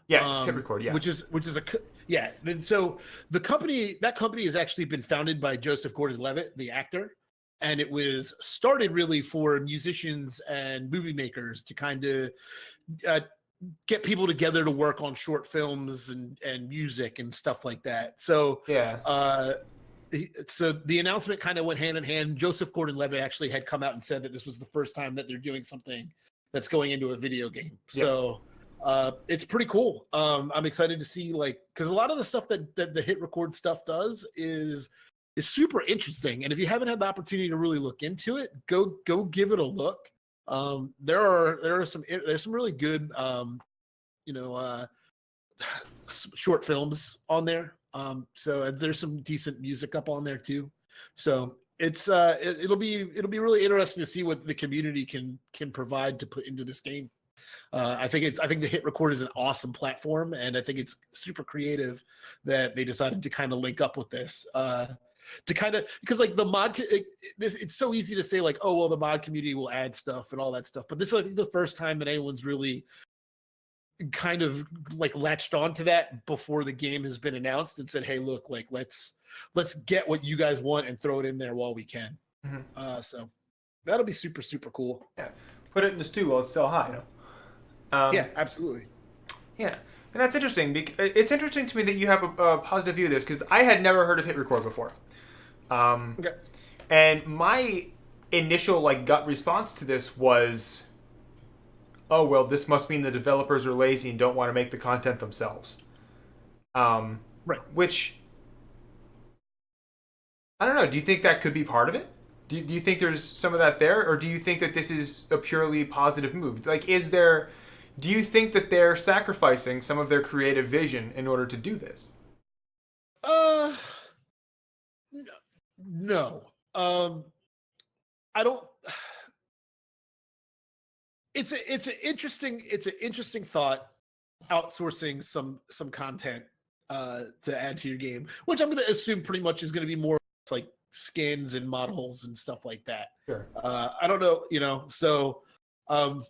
Yes, Hit Record, yeah. Which is And so that company has actually been founded by Joseph Gordon-Levitt, the actor. And it was started really for musicians and movie makers to kind of get people together to work on short films and music and stuff like that. So so the announcement kind of went hand in hand. Joseph Gordon-Levitt actually had come out and said that this was the first time that they're doing something that's going into a video game. Yeah. So it's pretty cool. I'm excited to see, like, because a lot of the stuff that the Hit Record stuff does is super interesting, and if you haven't had the opportunity to really look into it, go give it a look. There's some really good short films on there. So there's some decent music up on there too. So it'll be really interesting to see what the community can provide to put into this game. I think the Hit Record is an awesome platform, and I think it's super creative that they decided to kind of link up with this. To kind of, because like the mod, it's so easy to say like, oh well, the mod community will add stuff and all that stuff, but this is I think the first time that anyone's really kind of like latched onto that before the game has been announced and said, hey, look, like let's get what you guys want and throw it in there while we can. So that'll be super cool. Yeah, put it in the stew while it's still hot. You know? Yeah, absolutely. Yeah, and that's interesting. It's interesting to me that you have a positive view of this because I had never heard of Hit Record before. Okay. And my initial like gut response to this was, oh well, this must mean the developers are lazy and don't want to make the content themselves. Right. Which I don't know. Do you think that could be part of it? Do you think there's some of that there, or do you think that this is a purely positive move? Like, do you think that they're sacrificing some of their creative vision in order to do this? No. I don't. It's an interesting thought, outsourcing some content to add to your game, which I'm going to assume pretty much is going to be more like skins and models and stuff like that. Sure. I don't know, you know. So I'm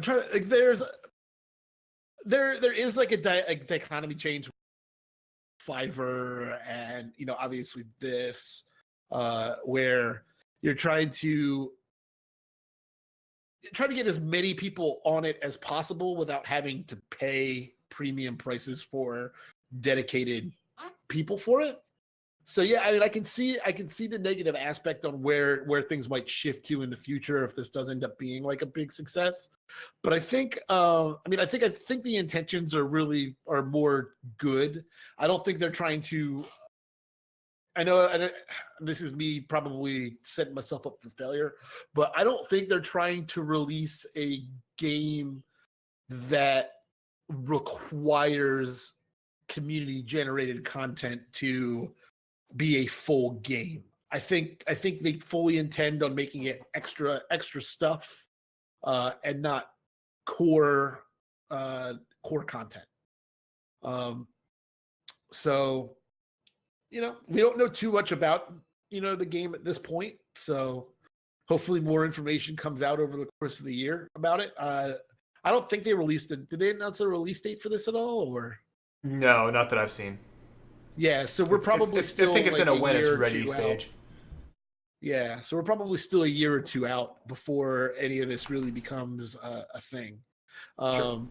trying to like. There is like a dichotomy change. Fiverr and obviously this where you're trying to get as many people on it as possible without having to pay premium prices for dedicated people for it. So yeah, I mean, I can see the negative aspect on where things might shift to in the future if this does end up being like a big success. But I think, I think the intentions are more good. I don't think they're trying to. I know this is me probably setting myself up for failure, but I don't think they're trying to release a game that requires community generated content to be a full game. I think they fully intend on making it extra stuff and not core content. So we don't know too much about the game at this point. So hopefully more information comes out over the course of the year about it. I don't think they released it. Did they announce a release date for this at all? Or no, not that I've seen. Yeah, so we're probably still. I think it's like in a when it's ready stage. Out. Yeah, so we're probably still a year or two out before any of this really becomes a thing. Sure.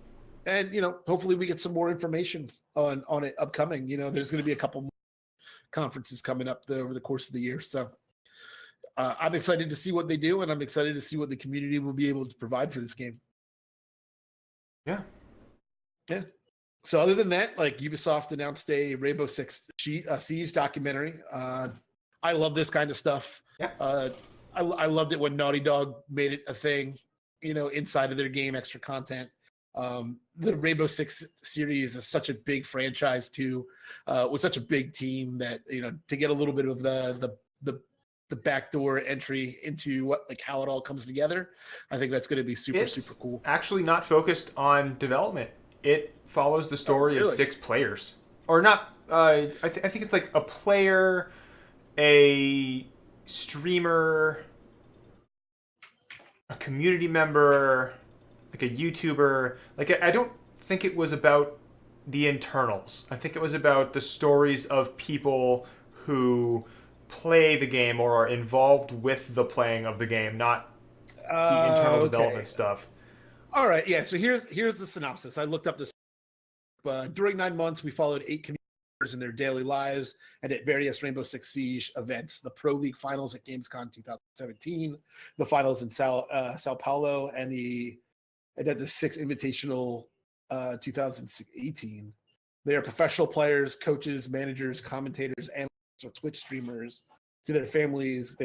And hopefully we get some more information on it upcoming. There's going to be a couple more conferences coming up over the course of the year. So I'm excited to see what they do, and I'm excited to see what the community will be able to provide for this game. Yeah. Yeah. So other than that, like Ubisoft announced a Rainbow Six Siege documentary. I love this kind of stuff. Yeah. I loved it when Naughty Dog made it a thing, inside of their game, extra content. The Rainbow Six series is such a big franchise too, with such a big team that to get a little bit of the backdoor entry into how it all comes together. I think that's going to be super cool. Actually, not focused on development. It follows the story of 6 players, or not. I think it's like a player, a streamer, a community member, like a YouTuber. Like I don't think it was about the internals. I think it was about the stories of people who play the game or are involved with the playing of the game, not the internal development stuff. All right, yeah. So here's the synopsis. I looked up this. During 9 months, we followed 8 community members in their daily lives and at various Rainbow Six Siege events: the Pro League Finals at Gamescom 2017, the finals in Sao Paulo, and at the Six Invitational 2018. They are professional players, coaches, managers, commentators, analysts, or Twitch streamers. To their families,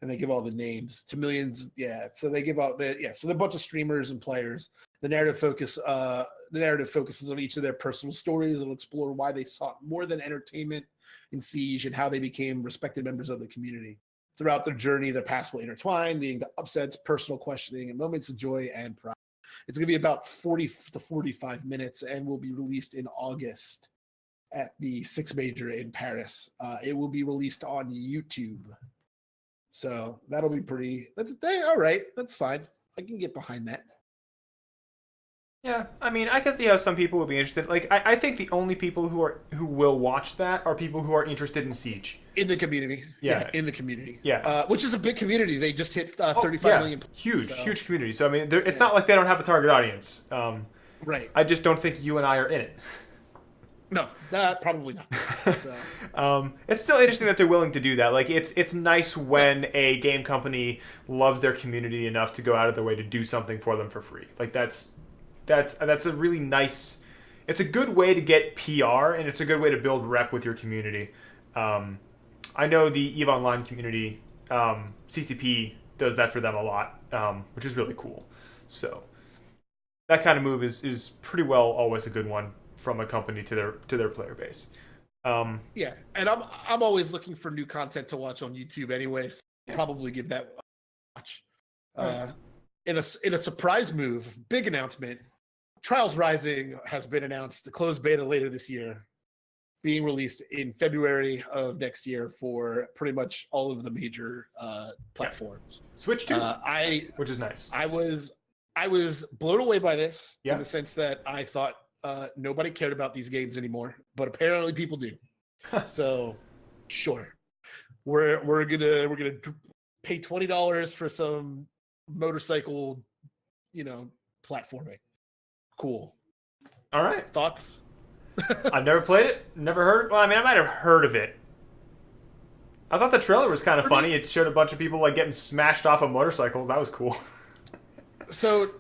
and they give all the names to millions. Yeah, so they give out so they're a bunch of streamers and players. The narrative focuses on each of their personal stories and explore why they sought more than entertainment in Siege and how they became respected members of the community. Throughout their journey, their paths will intertwine, leading to upsets, personal questioning, and moments of joy and pride. It's going to be about 40 to 45 minutes and will be released in August at the Six Major in Paris. It will be released on YouTube. So that'll be pretty. All right. That's fine. I can get behind that. Yeah, I mean, I can see how some people would be interested. Like, I think the only people who will watch that are people who are interested in Siege. In the community. Yeah. In the community. Yeah. Which is a big community. They just hit 35 million. Huge community. So, I mean, it's not like they don't have a target audience. Right. I just don't think you and I are in it. No, probably not. So. It's still interesting that they're willing to do that. Like, it's nice when a game company loves their community enough to go out of their way to do something for them for free. Like, that's a really nice. It's a good way to get PR, and it's a good way to build rep with your community. I know the EVE Online community, CCP, does that for them a lot, which is really cool. So that kind of move is pretty well always a good one from a company to their player base. Yeah, and I'm always looking for new content to watch on YouTube anyway. So probably give that a watch. Right. In a surprise move, big announcement. Trials Rising has been announced, the closed beta later this year, being released in February of next year for pretty much all of the major platforms. Switch too, which is nice. I was blown away by this in the sense that I thought nobody cared about these games anymore, but apparently people do. So, sure, we're gonna pay $20 for some motorcycle, platforming. Cool. All right. Thoughts? I've never played it. Never heard. Well, I mean, I might have heard of it. I thought the trailer was kind of funny. It showed a bunch of people like getting smashed off of motorcycles. That was cool. So,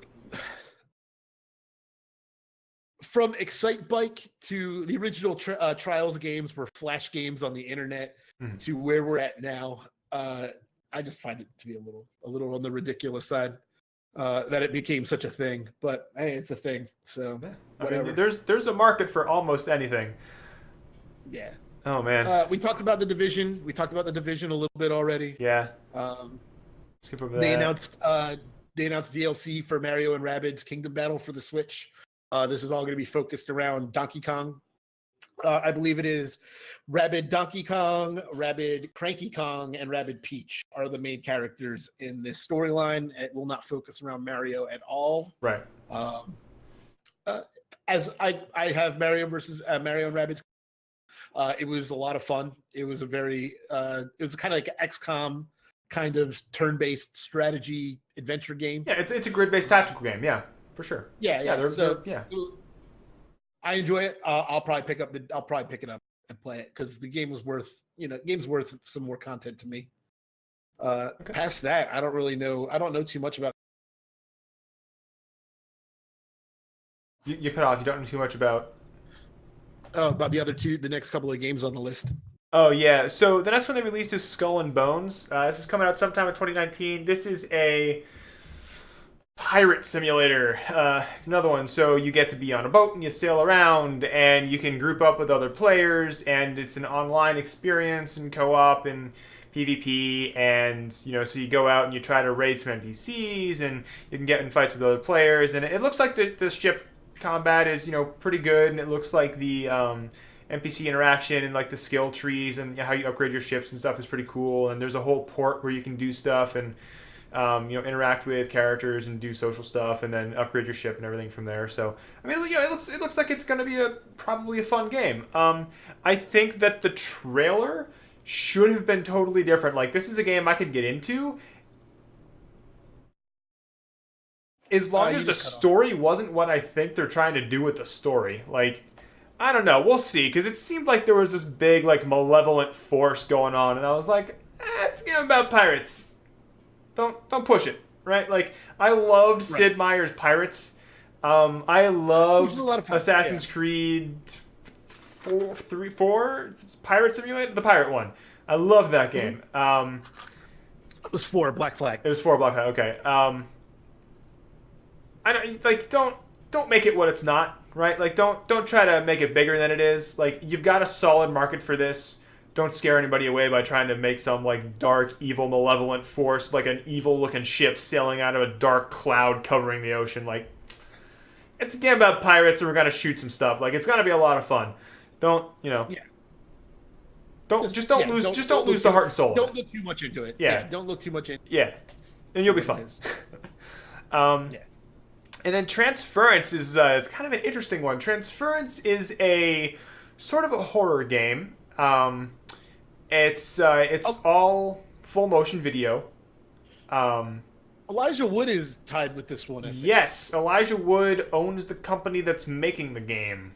from Excite Bike to the original Trials games were flash games on the internet to where we're at now, I just find it to be a little on the ridiculous side. That it became such a thing, but hey, it's a thing. So I mean, there's a market for almost anything. Yeah. Oh man. We talked about the Division. We talked about the Division a little bit already. Yeah. Skip over that. They announced DLC for Mario and Rabbids Kingdom Battle for the Switch. This is all going to be focused around Donkey Kong. I believe it is Rabid Donkey Kong, Rabid Cranky Kong, and Rabid Peach are the main characters in this storyline. It will not focus around Mario at all. Right. As I have Mario versus Mario and Rabbids. It was a lot of fun. It was it was kind of like an XCOM kind of turn-based strategy adventure game. Yeah, it's a grid-based tactical game. Yeah, for sure. Yeah. Yeah. I enjoy it. I'll probably pick it up and play it because the game was worth some more content to me. Okay. Past that, I don't really know. I don't know too much about. You cut off. You don't know too much about. Oh, about the next couple of games on the list. Oh yeah. So the next one they released is Skull and Bones. This is coming out sometime in 2019. This is a pirate simulator. It's another one. So you get to be on a boat and you sail around and you can group up with other players and it's an online experience and co-op and PvP and so you go out and you try to raid some NPCs and you can get in fights with other players and it looks like the ship combat is pretty good and it looks like the NPC interaction and like the skill trees and how you upgrade your ships and stuff is pretty cool and there's a whole port where you can do stuff and interact with characters and do social stuff, and then upgrade your ship and everything from there. So, I mean, it looks like it's going to be probably a fun game. I think that the trailer should have been totally different. Like, this is a game I could get into as long as the story wasn't what I think they're trying to do with the story. Like, I don't know. We'll see, because it seemed like there was this big, like, malevolent force going on, and I was like, it's a game about pirates. Don't push it, right? Like, I loved Sid Meier's Pirates. I loved Assassin's Creed 4, Pirate Simulator, the pirate one. I loved that game. It was 4, Black Flag. It was 4, Black Flag. Okay. I don't make it what it's not, right? Like, don't try to make it bigger than it is. Like, you've got a solid market for this. Don't scare anybody away by trying to make some, like, dark, evil, malevolent force, like an evil-looking ship sailing out of a dark cloud covering the ocean. Like, it's a game about pirates and we're gonna shoot some stuff. Like, it's gonna be a lot of fun. Don't, you know... Yeah. Don't lose the heart and soul. Don't look too much into it. Yeah. Don't look too much into it. Yeah. And you'll be fine. Yeah. And then Transference is kind of an interesting one. Transference is a sort of a horror game. It's all full motion video. Elijah Wood is tied with this one, I think. Yes, Elijah Wood owns the company that's making the game.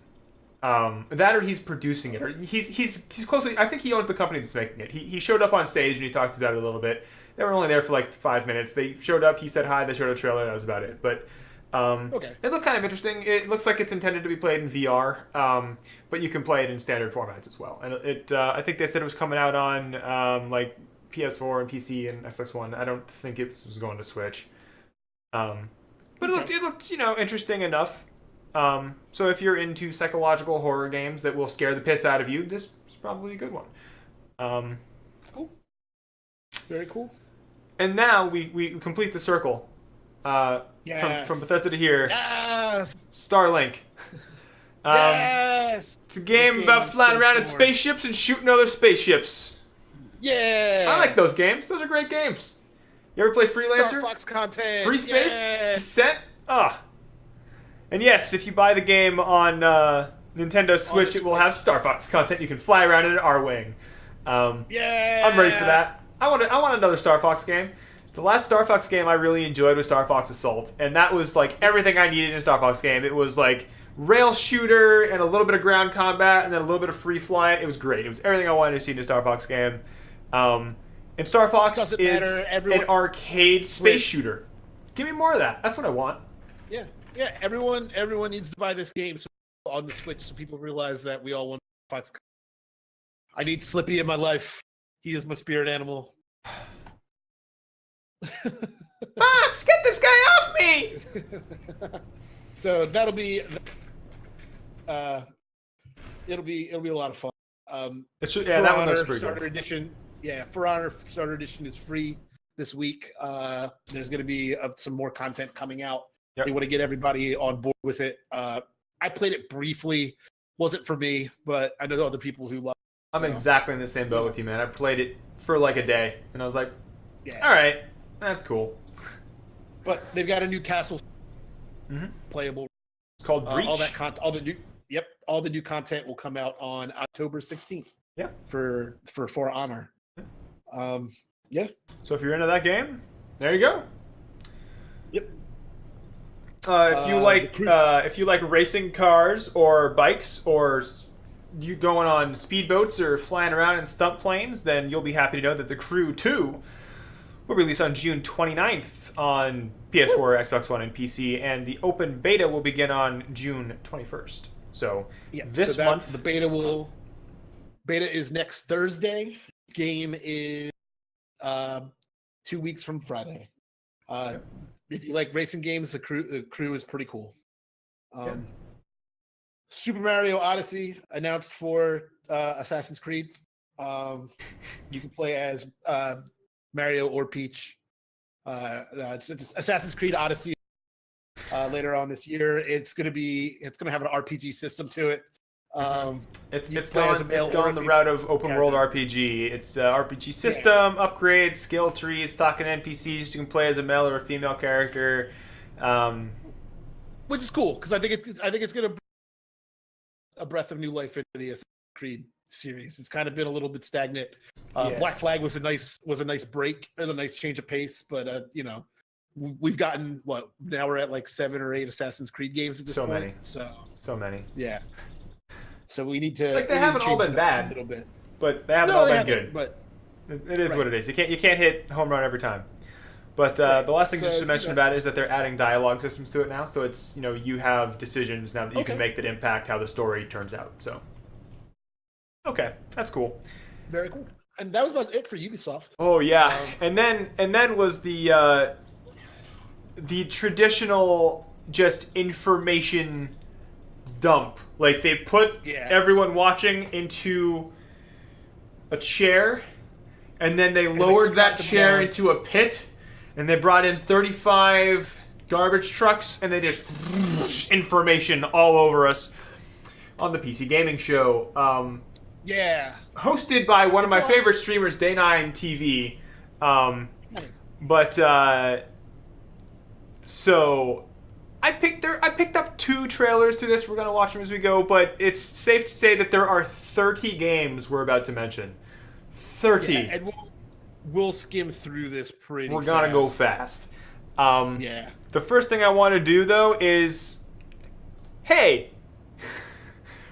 That or he's producing it, or he's closely. I think he owns the company that's making it. He showed up on stage and he talked about it a little bit. They were only there for like 5 minutes. They showed up. He said hi. They showed a trailer. That was about it. But Okay. it looked kind of interesting. It looks like it's intended to be played in VR, but you can play it in standard formats as well. And I think they said it was coming out on like PS4 and PC and Xbox One. I don't think it was going to Switch. But it looked interesting enough. So if you're into psychological horror games that will scare the piss out of you, this is probably a good one. Cool. Very cool. And now we complete the circle. Yes. From Bethesda to here. Yes. Starlink. Yes. It's a game about flying around in spaceships and shooting other spaceships. Yeah. I like those games. Those are great games. You ever play Freelancer? Star Fox content. Free Space? Yes. Descent? And yes, if you buy the game on Nintendo Switch, it will have Star Fox content. You can fly around in an R-Wing. Yeah. I'm ready for that. I want another Star Fox game. The last Star Fox game I really enjoyed was Star Fox Assault, and that was like everything I needed in a Star Fox game. It was like rail shooter and a little bit of ground combat and then a little bit of free flying. It was great. It was everything I wanted to see in a Star Fox game. And Star Fox is an arcade space shooter. Give me more of that. That's what I want. Yeah. Yeah, everyone needs to buy this game on the Switch so people realize that we all want Fox. I need Slippy in my life. He is my spirit animal. Fox, get this guy off me! So that'll be it'll be a lot of fun. That one looks pretty Starter good. Edition. Yeah, For Honor Starter Edition is free this week. There's going to be some more content coming out. Yep. They want to get everybody on board with it. I played it briefly. Wasn't for me, but I know other people who love it. I'm exactly in the same boat with you, man. I played it for like a day, and I was like, yeah. all right, that's cool. But they've got a new castle playable. It's called Breach. All the new content will come out on October 16th. Yeah. For Honor. Yeah. So if you're into that game, there you go. Yep. If you like racing cars or bikes or you going on speedboats or flying around in stunt planes, then you'll be happy to know that The Crew 2 will release on June 29th on PS4, Xbox One, and PC, and the open beta will begin on June 21st. So this month, the beta is next Thursday. Game is 2 weeks from Friday. If you like racing games, the crew is pretty cool. Super Mario Odyssey announced for Assassin's Creed. You can play as Mario or Peach. It's Assassin's Creed Odyssey later on this year. It's gonna have an RPG system to it. It's gone the route of open world RPG. It's RPG system, upgrades, skill trees, talking NPCs. You can play as a male or a female character, which is cool because I think it's gonna bring a breath of new life into the Assassin's Creed series. It's kind of been a little bit stagnant. Black Flag was a nice break and a nice change of pace, but we've gotten now we're at like 7 or 8 Assassin's Creed games at this point. So many. Yeah. So we need to they haven't all been bad a little bit, but they haven't all been good. But it is what it is. You can't hit home run every time. But the last thing just to mention about it is that they're adding dialogue systems to it now. So it's you have decisions now that you can make that impact how the story turns out. So okay, that's cool. Very cool. And that was about it for Ubisoft. Oh yeah, and then was the traditional just information dump. Like, they put everyone watching into a chair, and then they lowered that chair into a pit, and they brought in 35 garbage trucks, and they just information all over us on the PC Gaming Show. Hosted by one of my favorite streamers, Day9 TV. But so I picked up 2 trailers to this. We're gonna watch them as we go, but it's safe to say that there are 30 games we're about to mention. 30. Yeah, and we'll skim through this pretty fast. We're gonna go fast. The first thing I want to do, though, is... Hey!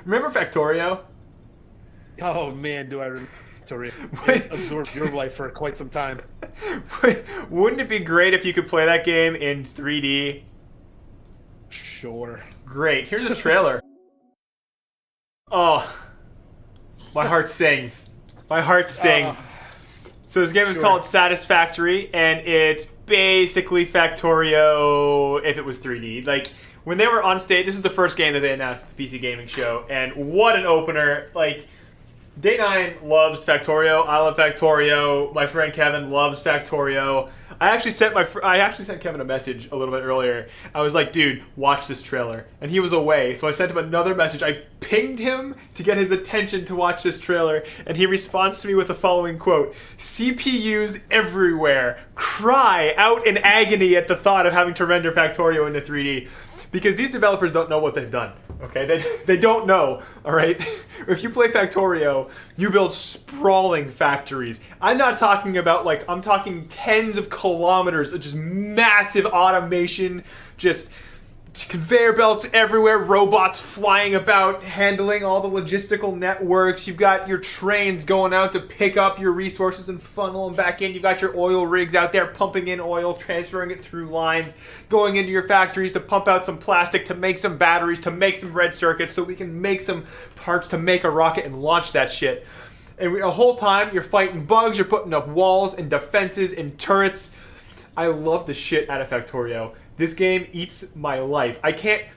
Remember Factorio? Oh, man, do I remember Factorio. It absorbed your life for quite some time. Wouldn't it be great if you could play that game in 3D? Sure. Great. Here's a trailer. Oh. My heart sings. My heart sings. So this game is called Satisfactory, and it's basically Factorio if it was 3D. Like, when they were on stage, this is the first game that they announced at the PC Gaming Show, and what an opener. Like, Day9 loves Factorio. I love Factorio. My friend Kevin loves Factorio. I actually sent Kevin a message a little bit earlier. I was like, dude, watch this trailer. And he was away, so I sent him another message. I pinged him to get his attention to watch this trailer, and he responds to me with the following quote: CPUs everywhere. Cry out in agony at the thought of having to render Factorio into 3D. Because these developers don't know what they've done, okay? They don't know, all right? If you play Factorio, you build sprawling factories. I'm not talking about, like, I'm talking tens of kilometers of just massive automation, just conveyor belts everywhere, robots flying about, handling all the logistical networks. You've got your trains going out to pick up your resources and funnel them back in. You've got your oil rigs out there pumping in oil, transferring it through lines, going into your factories to pump out some plastic, to make some batteries, to make some red circuits so we can make some parts to make a rocket and launch that shit. And the whole time you're fighting bugs, you're putting up walls and defenses and turrets. I love the shit out of Factorio. This game eats my life.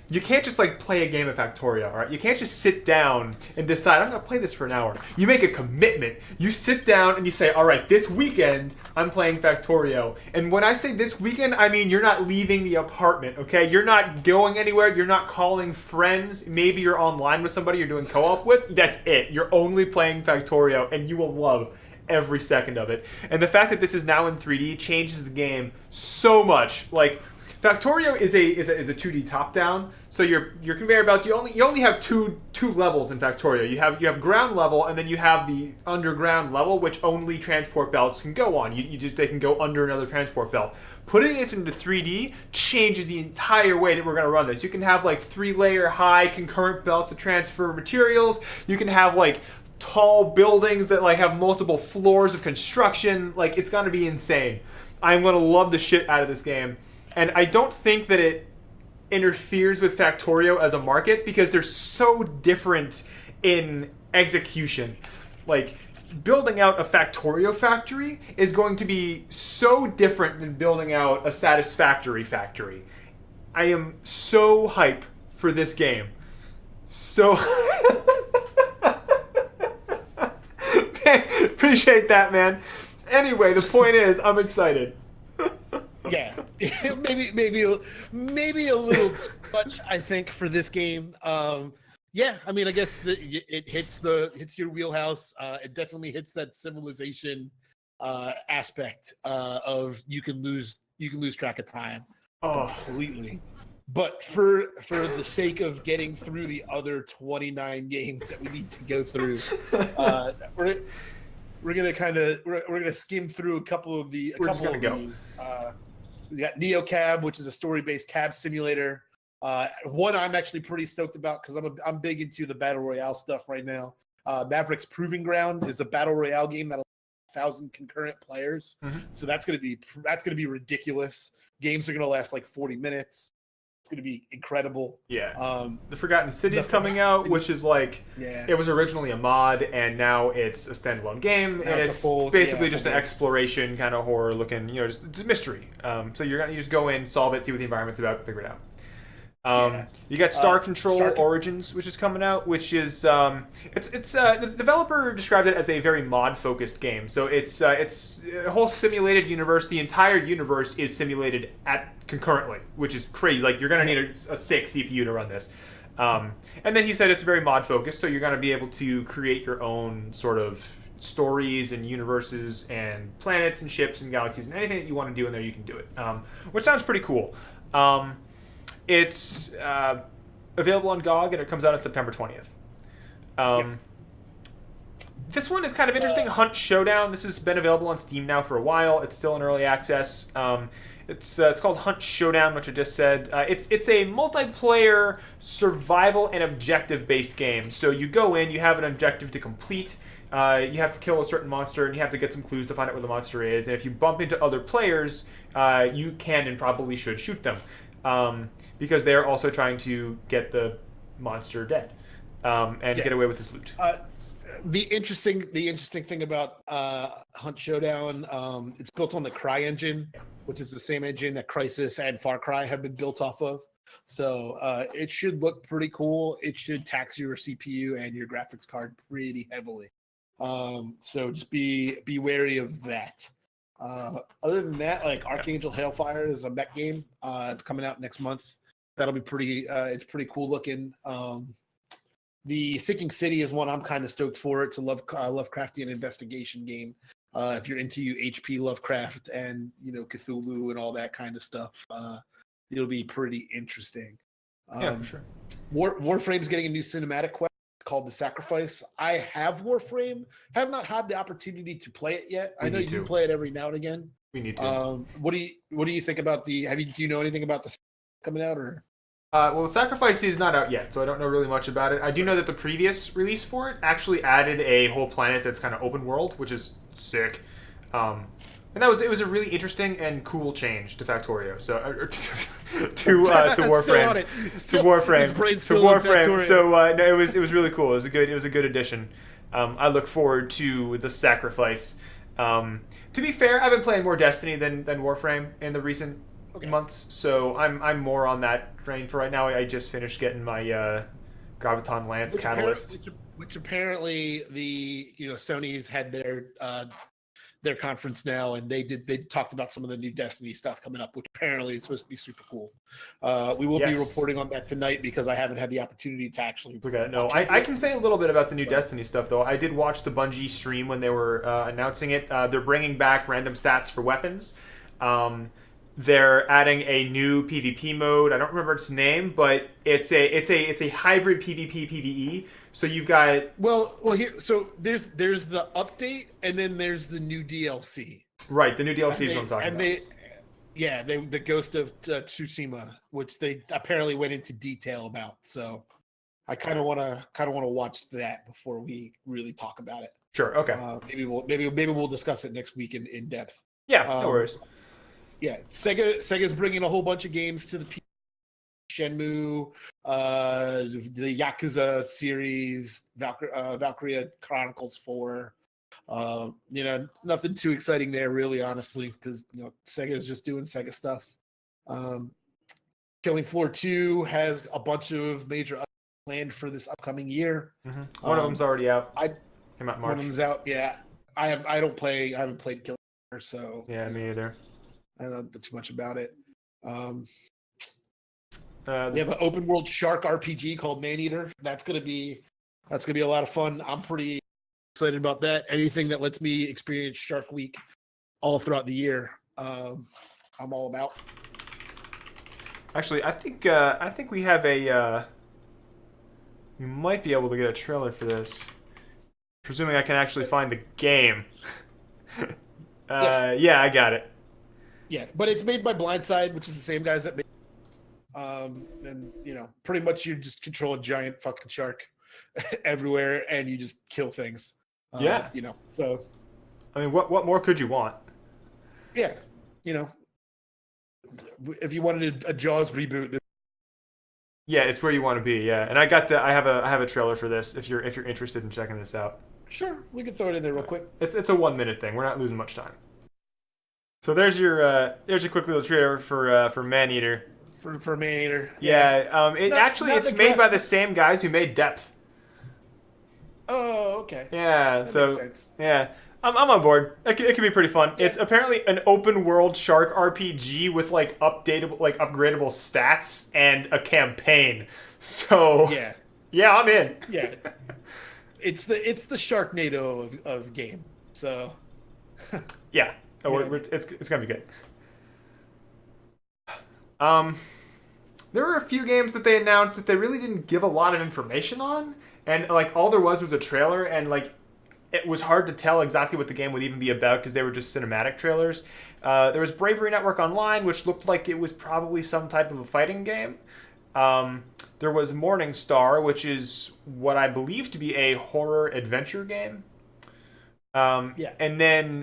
You can't just like play a game of Factorio, all right? You can't just sit down and decide, I'm gonna play this for an hour. You make a commitment. You sit down and you say, all right, this weekend, I'm playing Factorio. And when I say this weekend, I mean you're not leaving the apartment, okay? You're not going anywhere. You're not calling friends. Maybe you're online with somebody you're doing co-op with. That's it. You're only playing Factorio, and you will love every second of it. And the fact that this is now in 3D changes the game so much. Like, Factorio is a 2D top-down, so your conveyor belt, you only have two levels in Factorio. You have ground level, and then you have the underground level, which only transport belts can go on. They can go under another transport belt. Putting this into 3D changes the entire way that we're going to run this. You can have like 3-layer high concurrent belts to transfer materials. You can have like tall buildings that like have multiple floors of construction. Like, it's going to be insane. I'm going to love the shit out of this game. And I don't think that it interferes with Factorio as a market because they're so different in execution. Like, building out a Factorio factory is going to be so different than building out a Satisfactory factory. I am so hype for this game. So... Appreciate that, man. Anyway, the point is, I'm excited. Yeah, maybe a little too much, I think, for this game. Yeah, I mean, I guess it hits your wheelhouse. It definitely hits that civilization aspect of you can lose track of time completely. But for the sake of getting through the other 29 games that we need to go through, we're gonna skim through a couple of these. We got NeoCab, which is a story-based cab simulator. One I'm actually pretty stoked about because I'm big into the battle royale stuff right now. Maverick's Proving Ground is a battle royale game that allows 1,000 concurrent players. Mm-hmm. So that's gonna be ridiculous. Games are gonna last like 40 minutes. It's going to be incredible. Yeah. The Forgotten City's coming out, which is like, it was originally a mod, and now it's a standalone game, and it's basically just an exploration kind of horror looking, it's a mystery. So you just go in, solve it, see what the environment's about, figure it out. You got Star Control Star Con- Origins, which is coming out, which is it's the developer described it as a very mod focused game. So it's a whole simulated universe. The entire universe is simulated at concurrently, which is crazy. Like you're gonna need a sick CPU to run this. And then he said it's very mod focused, so you're gonna be able to create your own sort of stories and universes and planets and ships and galaxies and anything that you want to do in there, you can do it, which sounds pretty cool. It's available on GOG, and it comes out on September 20th. This one is kind of interesting. Hunt Showdown. This has been available on Steam now for a while. It's still in early access. It's called Hunt Showdown, which I just said. It's a multiplayer survival and objective based game. So you go in, you have an objective to complete. You have to kill a certain monster, and you have to get some clues to find out where the monster is. And if you bump into other players, you can and probably should shoot them. Because they're also trying to get the monster dead and get away with his loot. The interesting thing about Hunt Showdown, it's built on the Cry engine, which is the same engine that Crysis and Far Cry have been built off of. So it should look pretty cool. It should tax your CPU and your graphics card pretty heavily. So just be wary of that. Other than that, like Archangel Hailfire is a mech game. It's coming out next month. That'll be pretty. It's pretty cool looking. The Sinking City is one I'm kind of stoked for. It's a Lovecraftian investigation game. If you're into H.P. Lovecraft and Cthulhu and all that kind of stuff, it'll be pretty interesting. Yeah, for sure. Warframe's getting a new cinematic quest called The Sacrifice. I have Warframe. Have not had the opportunity to play it yet. I know you play it every now and again. We need to. What do you think about do you know anything about the coming out or? Well, The Sacrifice is not out yet, so I don't know really much about it. I do know that the previous release for it actually added a whole planet that's kind of open world, which is sick. And it was a really interesting and cool change to Factorio. So to Warframe, to Warframe. So no, it was really cool. It was a good addition. I look forward to The Sacrifice. To be fair, I've been playing more Destiny than Warframe in the recent months, so I'm more on that train for right now. I just finished getting my Graviton Lance Catalyst, which apparently Sony's had their conference now, and they talked about some of the new Destiny stuff coming up, which apparently is supposed to be super cool. We will be reporting on that tonight because I haven't had the opportunity to actually look at it. No, I can say a little bit about the new Destiny stuff, though. I did watch the Bungie stream when they were announcing it. They're bringing back random stats for weapons. They're adding a new PvP mode. I don't remember its name, but it's a hybrid PvP PvE. So you've got here. So there's the update, and then there's the new DLC. Right, the new DLC is what I'm talking about. The Ghost of Tsushima, which they apparently went into detail about. So I kind of want to watch that before we really talk about it. Sure. Okay. Maybe we'll discuss it next week in depth. Yeah. No worries. Yeah, Sega's bringing a whole bunch of games to the PC. Shenmue, the Yakuza series, Valkyria Chronicles 4. Nothing too exciting there, really, honestly, because Sega's just doing Sega stuff. Killing Floor 2 has a bunch of major updates planned for this upcoming year. Mm-hmm. One of them's already out. Came out in March. One of them's out. Yeah, I haven't played Killing Floor, so yeah, me either. I don't know too much about it. We have an open world shark RPG called Maneater. That's gonna be a lot of fun. I'm pretty excited about that. Anything that lets me experience Shark Week all throughout the year, I'm all about. Actually, I think we have we might be able to get a trailer for this, presuming I can actually find the game. Yeah, I got it. Yeah, but it's made by Blindside, which is the same guys that made. And pretty much you just control a giant fucking shark everywhere, and you just kill things. So. I mean, what more could you want? Yeah, if you wanted a Jaws reboot. Yeah, it's where you want to be. Yeah, and I have a trailer for this. If you're interested in checking this out. Sure, we can throw it in there real quick. It's a 1 minute thing. We're not losing much time. So there's your quick little trailer for Maneater. for Mater. Yeah, it's made by the graphics. same guys who made Depth. Oh, okay. Yeah, That makes so sense. yeah, I'm on board. It can be pretty fun. Yeah. It's apparently an open world shark RPG with like upgradable stats and a campaign. So Yeah. yeah, I'm in. Yeah. It's the Sharknado of game. So Yeah, yeah. it's gonna be good. There were a few games that they announced that they really didn't give a lot of information on, and like all there was a trailer, and like it was hard to tell exactly what the game would even be about because they were just cinematic trailers. There was Bravery Network Online, which looked like it was probably some type of a fighting game. There was Morning Star, which is what I believe to be a horror adventure game. Yeah. And then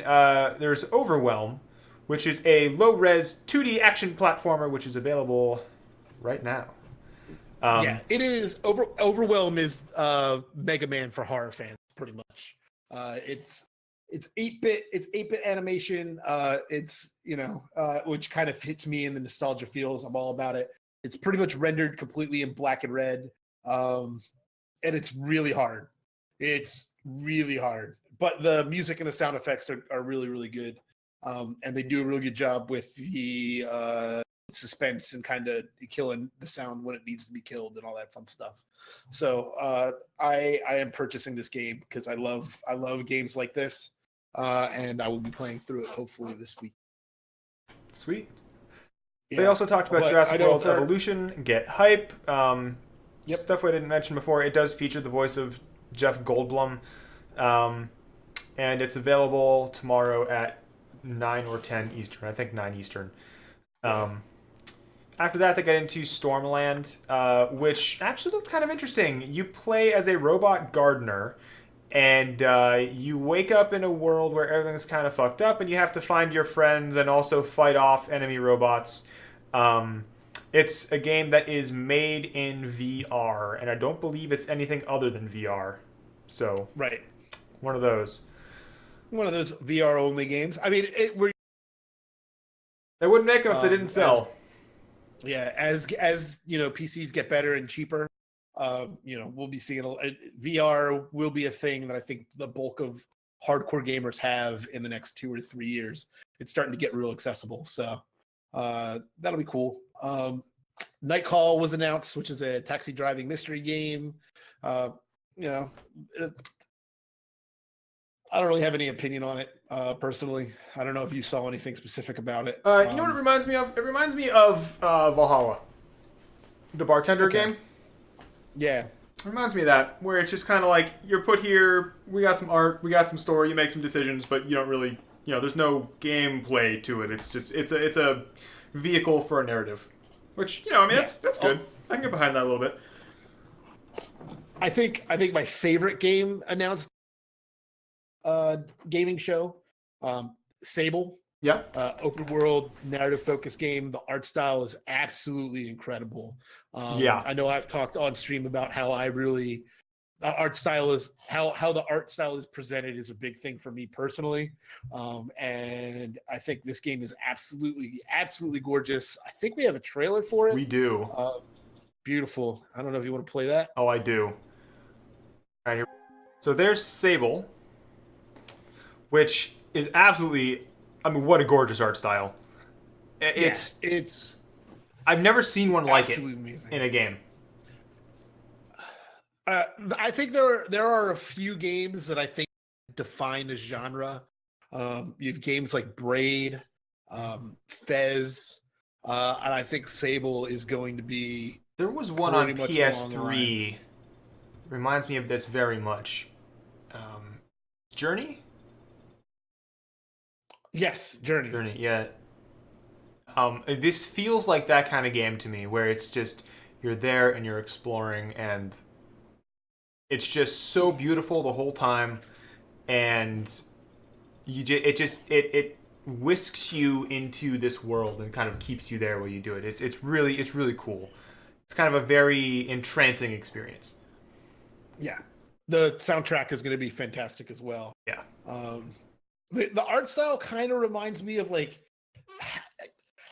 there's Overwhelm, which is a low-res 2D action platformer, which is available right now. Yeah, it is. Overwhelm is Mega Man for horror fans, pretty much. It's 8-bit. It's 8-bit animation. It's which kind of fits me in the nostalgia feels. I'm all about it. It's pretty much rendered completely in black and red, and it's really hard. It's really hard, but the music and the sound effects are really really good, and they do a really good job with the suspense and kind of killing the sound when it needs to be killed and all that fun stuff. So I am purchasing this game because I love games like this, and I will be playing through it hopefully this week. Sweet. Yeah. They also talked about But Jurassic World Evolution, Get Hype. Yep. Stuff I didn't mention before. It does feature the voice of Jeff Goldblum, and it's available tomorrow at 9 or 10 Eastern. I think 9 Eastern. After that, they got into Stormland, which actually looked kind of interesting. You play as a robot gardener, and you wake up in a world where everything's kind of fucked up, and you have to find your friends and also fight off enemy robots. It's a game that is made in VR, and I don't believe it's anything other than VR. So, right, one of those. one of those VR only games. I mean, They wouldn't make them if they didn't sell. As PCs get better and cheaper, we'll be seeing VR will be a thing that I think the bulk of hardcore gamers have in the next 2 or 3 years. It's starting to get real accessible, so that'll be cool. Night Call was announced, which is a taxi driving mystery game. I don't really have any opinion on it personally. I don't know if you saw anything specific about it. You know what it reminds me of? It reminds me of Valhalla, the bartender game. Yeah. It reminds me of that, where it's just kind of like you're put here. We got some art, we got some story. You make some decisions, but you don't really, there's no gameplay to it. It's just it's a vehicle for a narrative, which that's good. I can get behind that a little bit. I think my favorite game announced gaming show, Sable. Yeah. Open world narrative focused game. The art style is absolutely incredible. I know I've talked on stream about how the art style is presented is a big thing for me personally. And I think this game is absolutely gorgeous. I think we have a trailer for it. We do. Beautiful. I don't know if you want to play that. Oh, I do. All right, here. So there's Sable, which is absolutely, what a gorgeous art style. It's I've never seen one like it amazing in a game. I think there are a few games that I think define a genre. You have games like Braid, Fez, and I think Sable is going to be. There was one on PS3. Reminds me of this very much. Journey? Yes, Journey. Journey, yeah. This feels like that kind of game to me, where it's just you're there and you're exploring, and it's just so beautiful the whole time, and it whisks you into this world and kind of keeps you there while you do it. It's really cool. It's kind of a very entrancing experience. Yeah, the soundtrack is going to be fantastic as well. Yeah. The art style kind of reminds me of like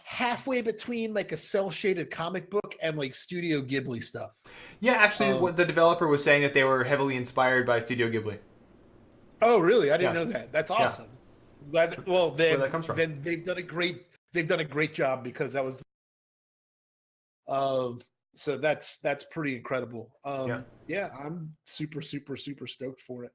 halfway between like a cell shaded comic book and like Studio Ghibli stuff. Yeah, actually, what the developer was saying that they were heavily inspired by Studio Ghibli. Oh, really? I didn't Yeah. know that. That's Yeah. awesome. Glad. Well, That's where then that comes from. then they've done a great job because that was. So that's pretty incredible. Yeah, I'm super stoked for it.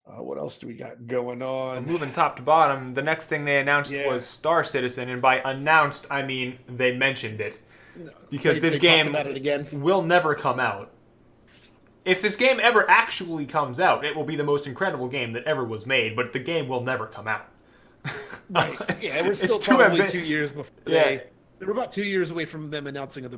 What else do we got going on? Moving top to bottom, the next thing they announced was Star Citizen, and by announced, I mean they mentioned it. Because this game about it again. will never come out. If this game ever actually comes out, it will be the most incredible game that ever was made, but the game will never come out. Right. Yeah, we're still probably 2 years before they're about 2 years away from them announcing the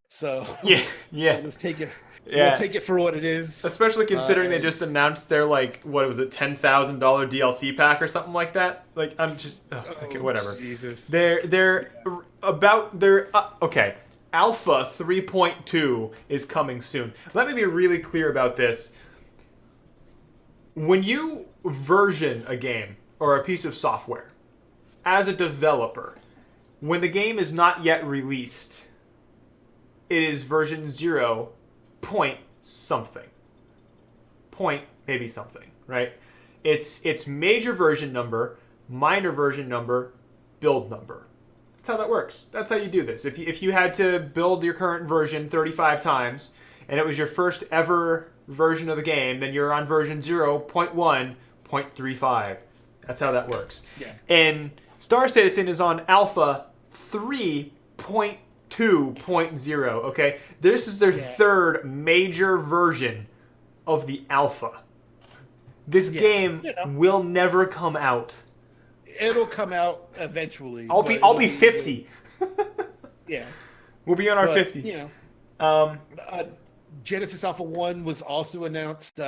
so yeah. Let's take it. Yeah. We'll take it for what it is. Especially considering they just announced their, like, what was it, $10,000 DLC pack or something like that. Like, I'm just, okay, whatever. Jesus. Okay. Alpha 3.2 is coming soon. Let me be really clear about this. When you version a game or a piece of software as a developer, when the game is not yet released, it is version 0 point something. Point maybe something, right? It's major version number, minor version number, build number. That's how that works. That's how you do this. If you had to build your current version 35 times, and it was your first ever version of the game, then you're on version 0.1.35. That's how that works. Yeah. And Star Citizen is on Alpha 3.2.0, okay? This is their third major version of the Alpha. This game will never come out. It'll come out eventually. I'll be 50. Yeah. We'll be on our 50s. Genesis Alpha 1 was also announced.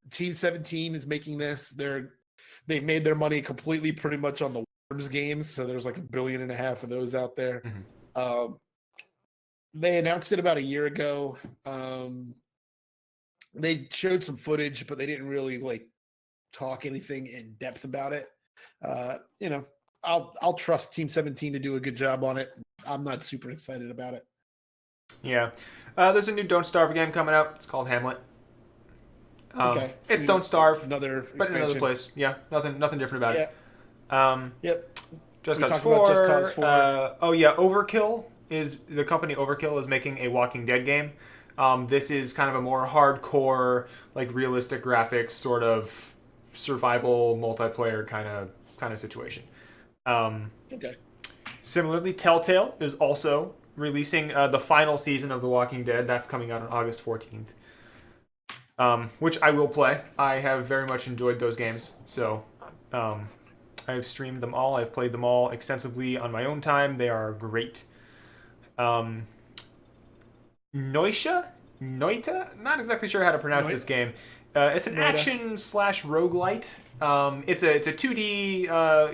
Team 17 is making this. They've made their money completely pretty much on the Worms games, so there's like 1.5 billion of those out there. Mm-hmm. They announced it about a year ago. They showed some footage, but they didn't really like talk anything in depth about it. I'll trust Team 17 to do a good job on it. I'm not super excited about it. Yeah. There's a new Don't Starve game coming out. It's called Hamlet. Okay. It's Don't Starve. Another but in another place. Yeah. Nothing different about it. Yep. Just Cause 4. Overkill is the company Overkill is making a Walking Dead game. This is kind of a more hardcore, like realistic graphics, sort of survival multiplayer kind of situation. Okay. Similarly, Telltale is also releasing the final season of The Walking Dead. That's coming out on August 14th. Which I will play. I have very much enjoyed those games. So, I've streamed them all. I've played them all extensively on my own time. They are great. Noita? Not exactly sure how to pronounce this game. It's an action / roguelite. It's a 2D,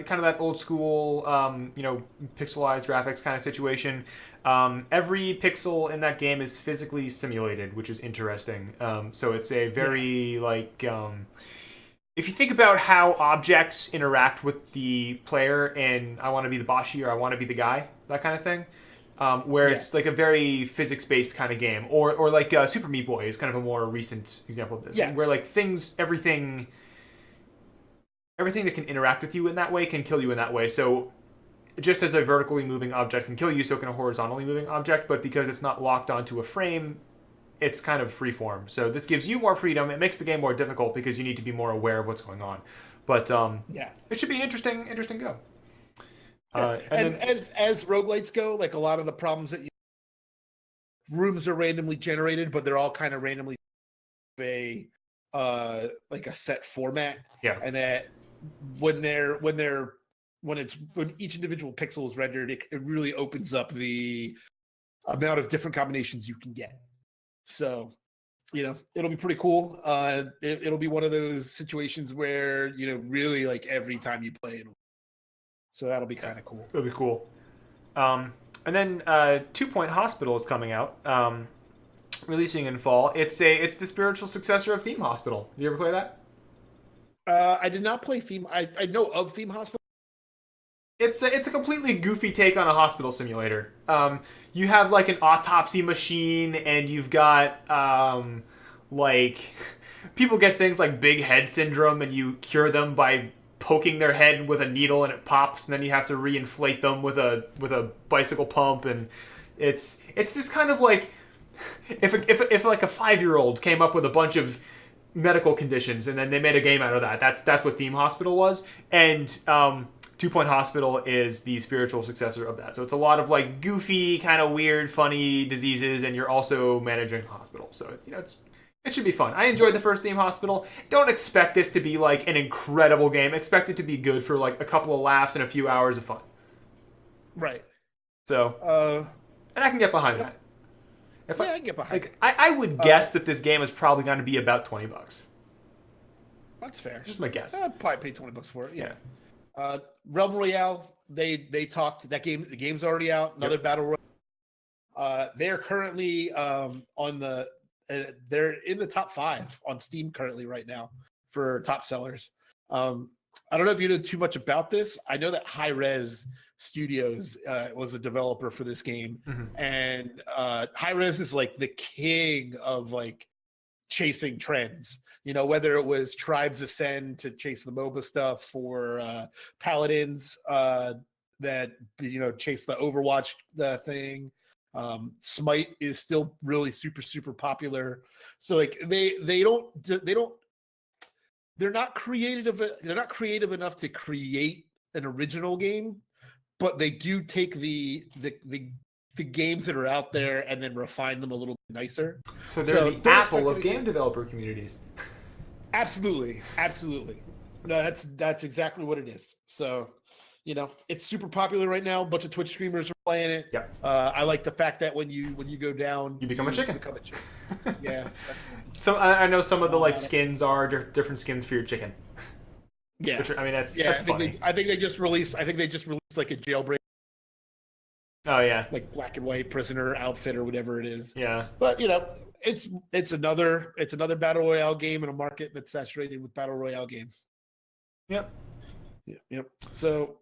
kind of that old school, pixelized graphics kind of situation. Every pixel in that game is physically simulated, which is interesting. So it's a very, if you think about how objects interact with the player in I Want to Be the Boshi or I Want to Be the Guy, that kind of thing, where it's like a very physics-based kind of game. Or like Super Meat Boy is kind of a more recent example of this. Yeah. Where like everything that can interact with you in that way can kill you in that way. So just as a vertically moving object can kill you, so can a horizontally moving object, but because it's not locked onto a frame, it's kind of freeform. So this gives you more freedom. It makes the game more difficult because you need to be more aware of what's going on. But it should be an interesting go. And as roguelites go, like a lot of the problems that rooms are randomly generated, but they're all kind of randomly a set format. Yeah. And that when each individual pixel is rendered, it really opens up the amount of different combinations you can get. So, it'll be pretty cool. It'll be one of those situations where, really like every time you play it. So that'll be kind of cool. It'll be cool. And then 2 Point Hospital is coming out, releasing in fall. It's the spiritual successor of Theme Hospital. Did you ever play that? I did not play Theme. I know of Theme Hospital. It's a completely goofy take on a hospital simulator. You have like an autopsy machine, and you've got like people get things like big head syndrome, and you cure them by poking their head with a needle, and it pops, and then you have to reinflate them with a bicycle pump, and it's this kind of like if like a 5-year-old came up with a bunch of medical conditions and then they made a game out of that. That's what Theme Hospital was, and 2 Point Hospital is the spiritual successor of that. So it's a lot of like goofy, kind of weird, funny diseases, and you're also managing a hospital. So it should be fun. I enjoyed the first Theme Hospital. Don't expect this to be like an incredible game. Expect it to be good for like a couple of laughs and a few hours of fun. Right. So, and I can get behind that. I can get behind it. I would guess that this game is probably going to be about $20. That's fair. Just my guess. I'd probably pay $20 for it. Yeah. Realm Royale, they talked that game. The game's already out. Another battle royale. They're currently on the. They're in the top 5 on Steam currently right now for top sellers. I don't know if you know too much about this. I know that High Res Studios was a developer for this game, and High Res is like the king of like chasing trends. You know, whether it was Tribes Ascend to chase the MOBA stuff, or Paladins that chase the Overwatch thing. Smite is still really super popular. So like they're not creative enough to create an original game, but they do take the games that are out there and then refine them a little bit nicer. So they're the Apple of game developer communities. Absolutely. No, that's exactly what it is. So, it's super popular right now. A bunch of Twitch streamers are playing it. Yeah. I like the fact that when you go down, you become a chicken. Yeah. So I know some of the like skins are different skins for your chicken. Yeah. Which, I mean, that's funny. I think they just released like a jailbreak. Oh yeah. Like black and white prisoner outfit or whatever it is. Yeah. But it's another battle royale game in a market that's saturated with battle royale games. Yep. Yep. So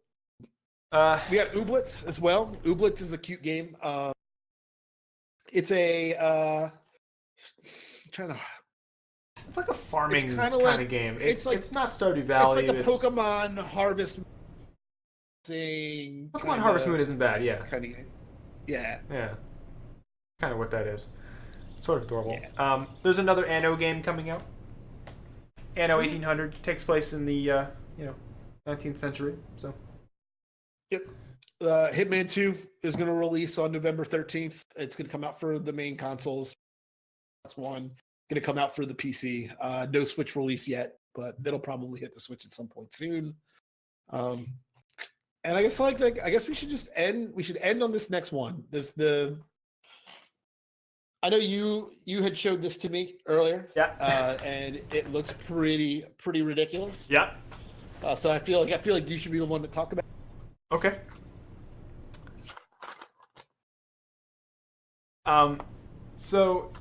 we got Ooblets as well. Ooblets is a cute game. It's a it's like a farming kind of game. It's not Stardew Valley. It's like a Pokemon Harvest. Pokemon Harvest Moon isn't bad. Yeah. Kind of game. Yeah. Yeah. Kind of what that is. Sort of adorable. Yeah. There's another Anno game coming out. Anno 1800 takes place in the 19th century. So. Yep. Hitman 2 is going to release on November 13th. It's going to come out for the main consoles. That's one. Going to come out for the PC. No Switch release yet, but it'll probably hit the Switch at some point soon. And I guess I guess we should just end. We should end on this next one. I know you had showed this to me earlier. Yeah. And it looks pretty ridiculous. Yeah. So I feel like you should be the one to talk about. Okay. So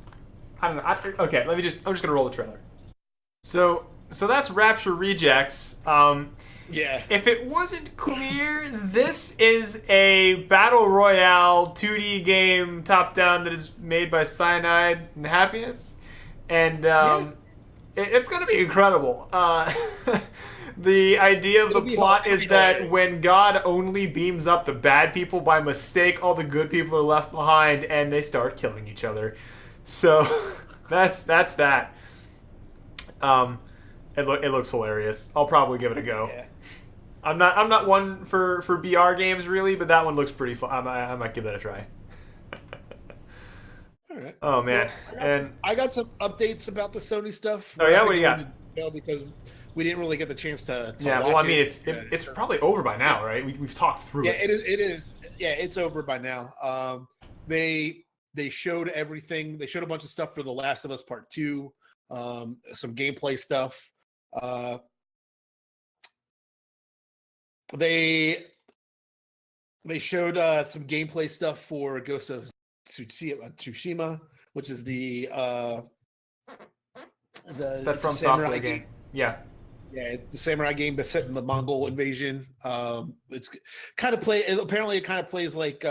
I don't know. Okay, I'm just gonna roll the trailer. So that's Rapture Rejects. Yeah. If it wasn't clear, this is a battle royale 2D game top down that is made by Cyanide and Happiness, and it's gonna be incredible. The idea of the plot is that when God only beams up the bad people by mistake, all the good people are left behind, and they start killing each other. So that's that. It looks hilarious. I'll probably give it a go. Yeah. I'm not one for BR games really, but that one looks pretty fun. I might give that a try. All right. Oh man, well, I got some updates about the Sony stuff. Oh yeah, what do you got? Because we didn't really get the chance to yeah, watch well, I mean, it's probably over by now, right? We've talked through it. Yeah, it is. Yeah, it's over by now. They showed everything. They showed a bunch of stuff for The Last of Us Part 2, some gameplay stuff. They showed some gameplay stuff for Ghost of Tsushima, which is the Is that From Software game? Yeah. Yeah, it's the samurai game, but set in the Mongol invasion. It's kind of apparently it kind of plays like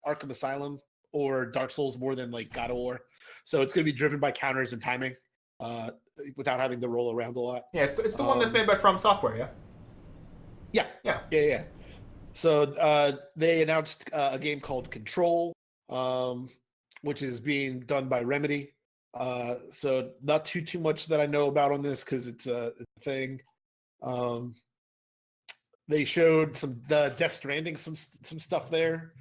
Arkham Asylum or Dark Souls more than like God of War. So it's going to be driven by counters and timing, without having to roll around a lot. Yeah, it's the one that's made by From Software, yeah? Yeah. So they announced a game called Control, which is being done by Remedy. So not too much that I know about on this because it's a thing. They showed the Death Stranding some stuff there.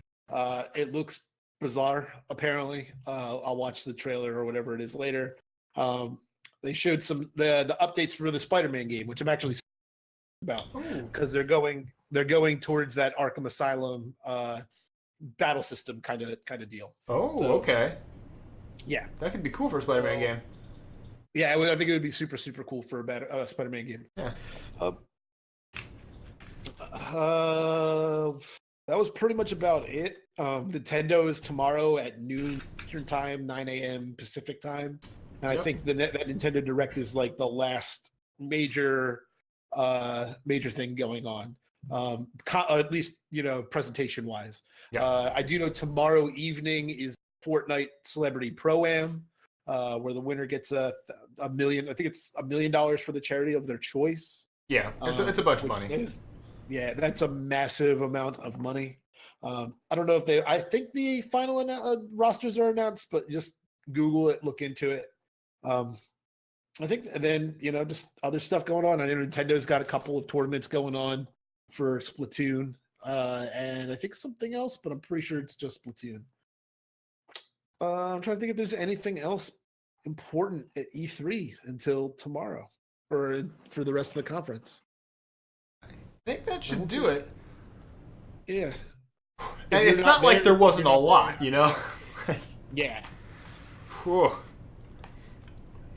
It looks bizarre. Apparently, I'll watch the trailer or whatever it is later. They showed the updates for the Spider-Man game, which I'm actually about because they're going towards that Arkham Asylum battle system kind of deal. Okay. Yeah, that could be cool for a Spider-Man game. Yeah, I think it would be super cool for a Spider-Man game. Yeah. That was pretty much about it. Nintendo is tomorrow at noon Eastern time, 9 a.m. Pacific time, and I think that Nintendo Direct is like the last major thing going on. At least presentation wise. I do know tomorrow evening is Fortnite Celebrity Pro-Am, where the winner gets a million. I think it's $1 million for the charity of their choice. Yeah, it's a bunch of money. That's a massive amount of money. I don't know if I think the final rosters are announced, but just Google it, look into it. I think, and then just other stuff going on. I know Nintendo's got a couple of tournaments going on for Splatoon, and I think something else, but I'm pretty sure it's just Splatoon. I'm trying to think if there's anything else important at E3 until tomorrow or for the rest of the conference. I think that should do it. Yeah. And it's not like there wasn't a lot, Yeah. Whew.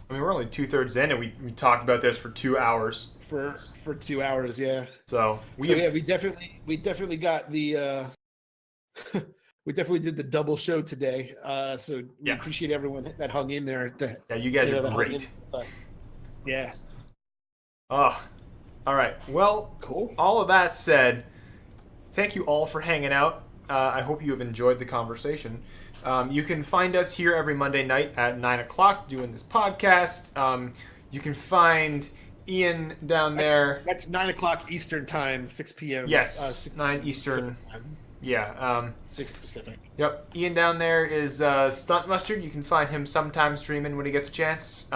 I mean, we're only 2/3 in, and we talked about this for 2 hours. For 2 hours, yeah. So we definitely got the we definitely did the double show today. So we appreciate everyone that hung in there. You guys are great. Yeah. Oh, all right. Well, cool. All of that said, thank you all for hanging out. I hope you have enjoyed the conversation. You can find us here every Monday night at 9 o'clock doing this podcast. You can find Ian down there. That's 9 o'clock Eastern time, 6 p.m. Yes, 9 Eastern. Yeah. 6 Pacific. Yep. Ian down there is Stunt Mustard. You can find him sometimes streaming when he gets a chance.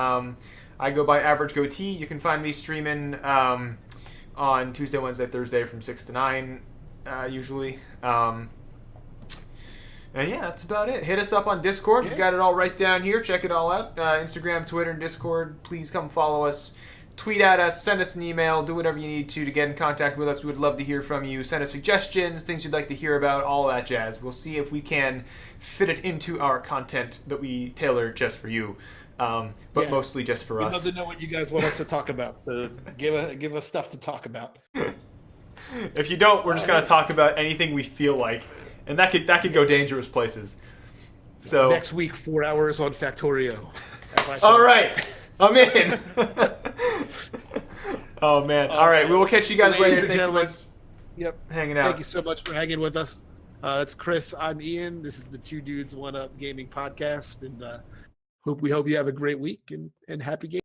I go by Average Goatee. You can find me streaming on Tuesday, Wednesday, Thursday from 6 to 9 usually. And yeah, that's about it. Hit us up on Discord. We've got it all right down here. Check it all out. Instagram, Twitter, and Discord. Please come follow us. Tweet at us. Send us an email. Do whatever you need to get in contact with us. We would love to hear from you. Send us suggestions, things you'd like to hear about, all that jazz. We'll see if we can fit it into our content that we tailor just for you. But mostly just for us. We'd love to know what you guys want us to talk about. So give us stuff to talk about. If you don't, we're just going to talk about anything we feel like. And that could go dangerous places. So next week, 4 hours on Factorio. All right, I'm in. Oh man! All right, we will catch you guys later. Thank you much. Yep, hanging out. Thank you so much for hanging with us. It's Chris. I'm Ian. This is the Two Dudes One Up Gaming Podcast, and we hope you have a great week and happy gaming.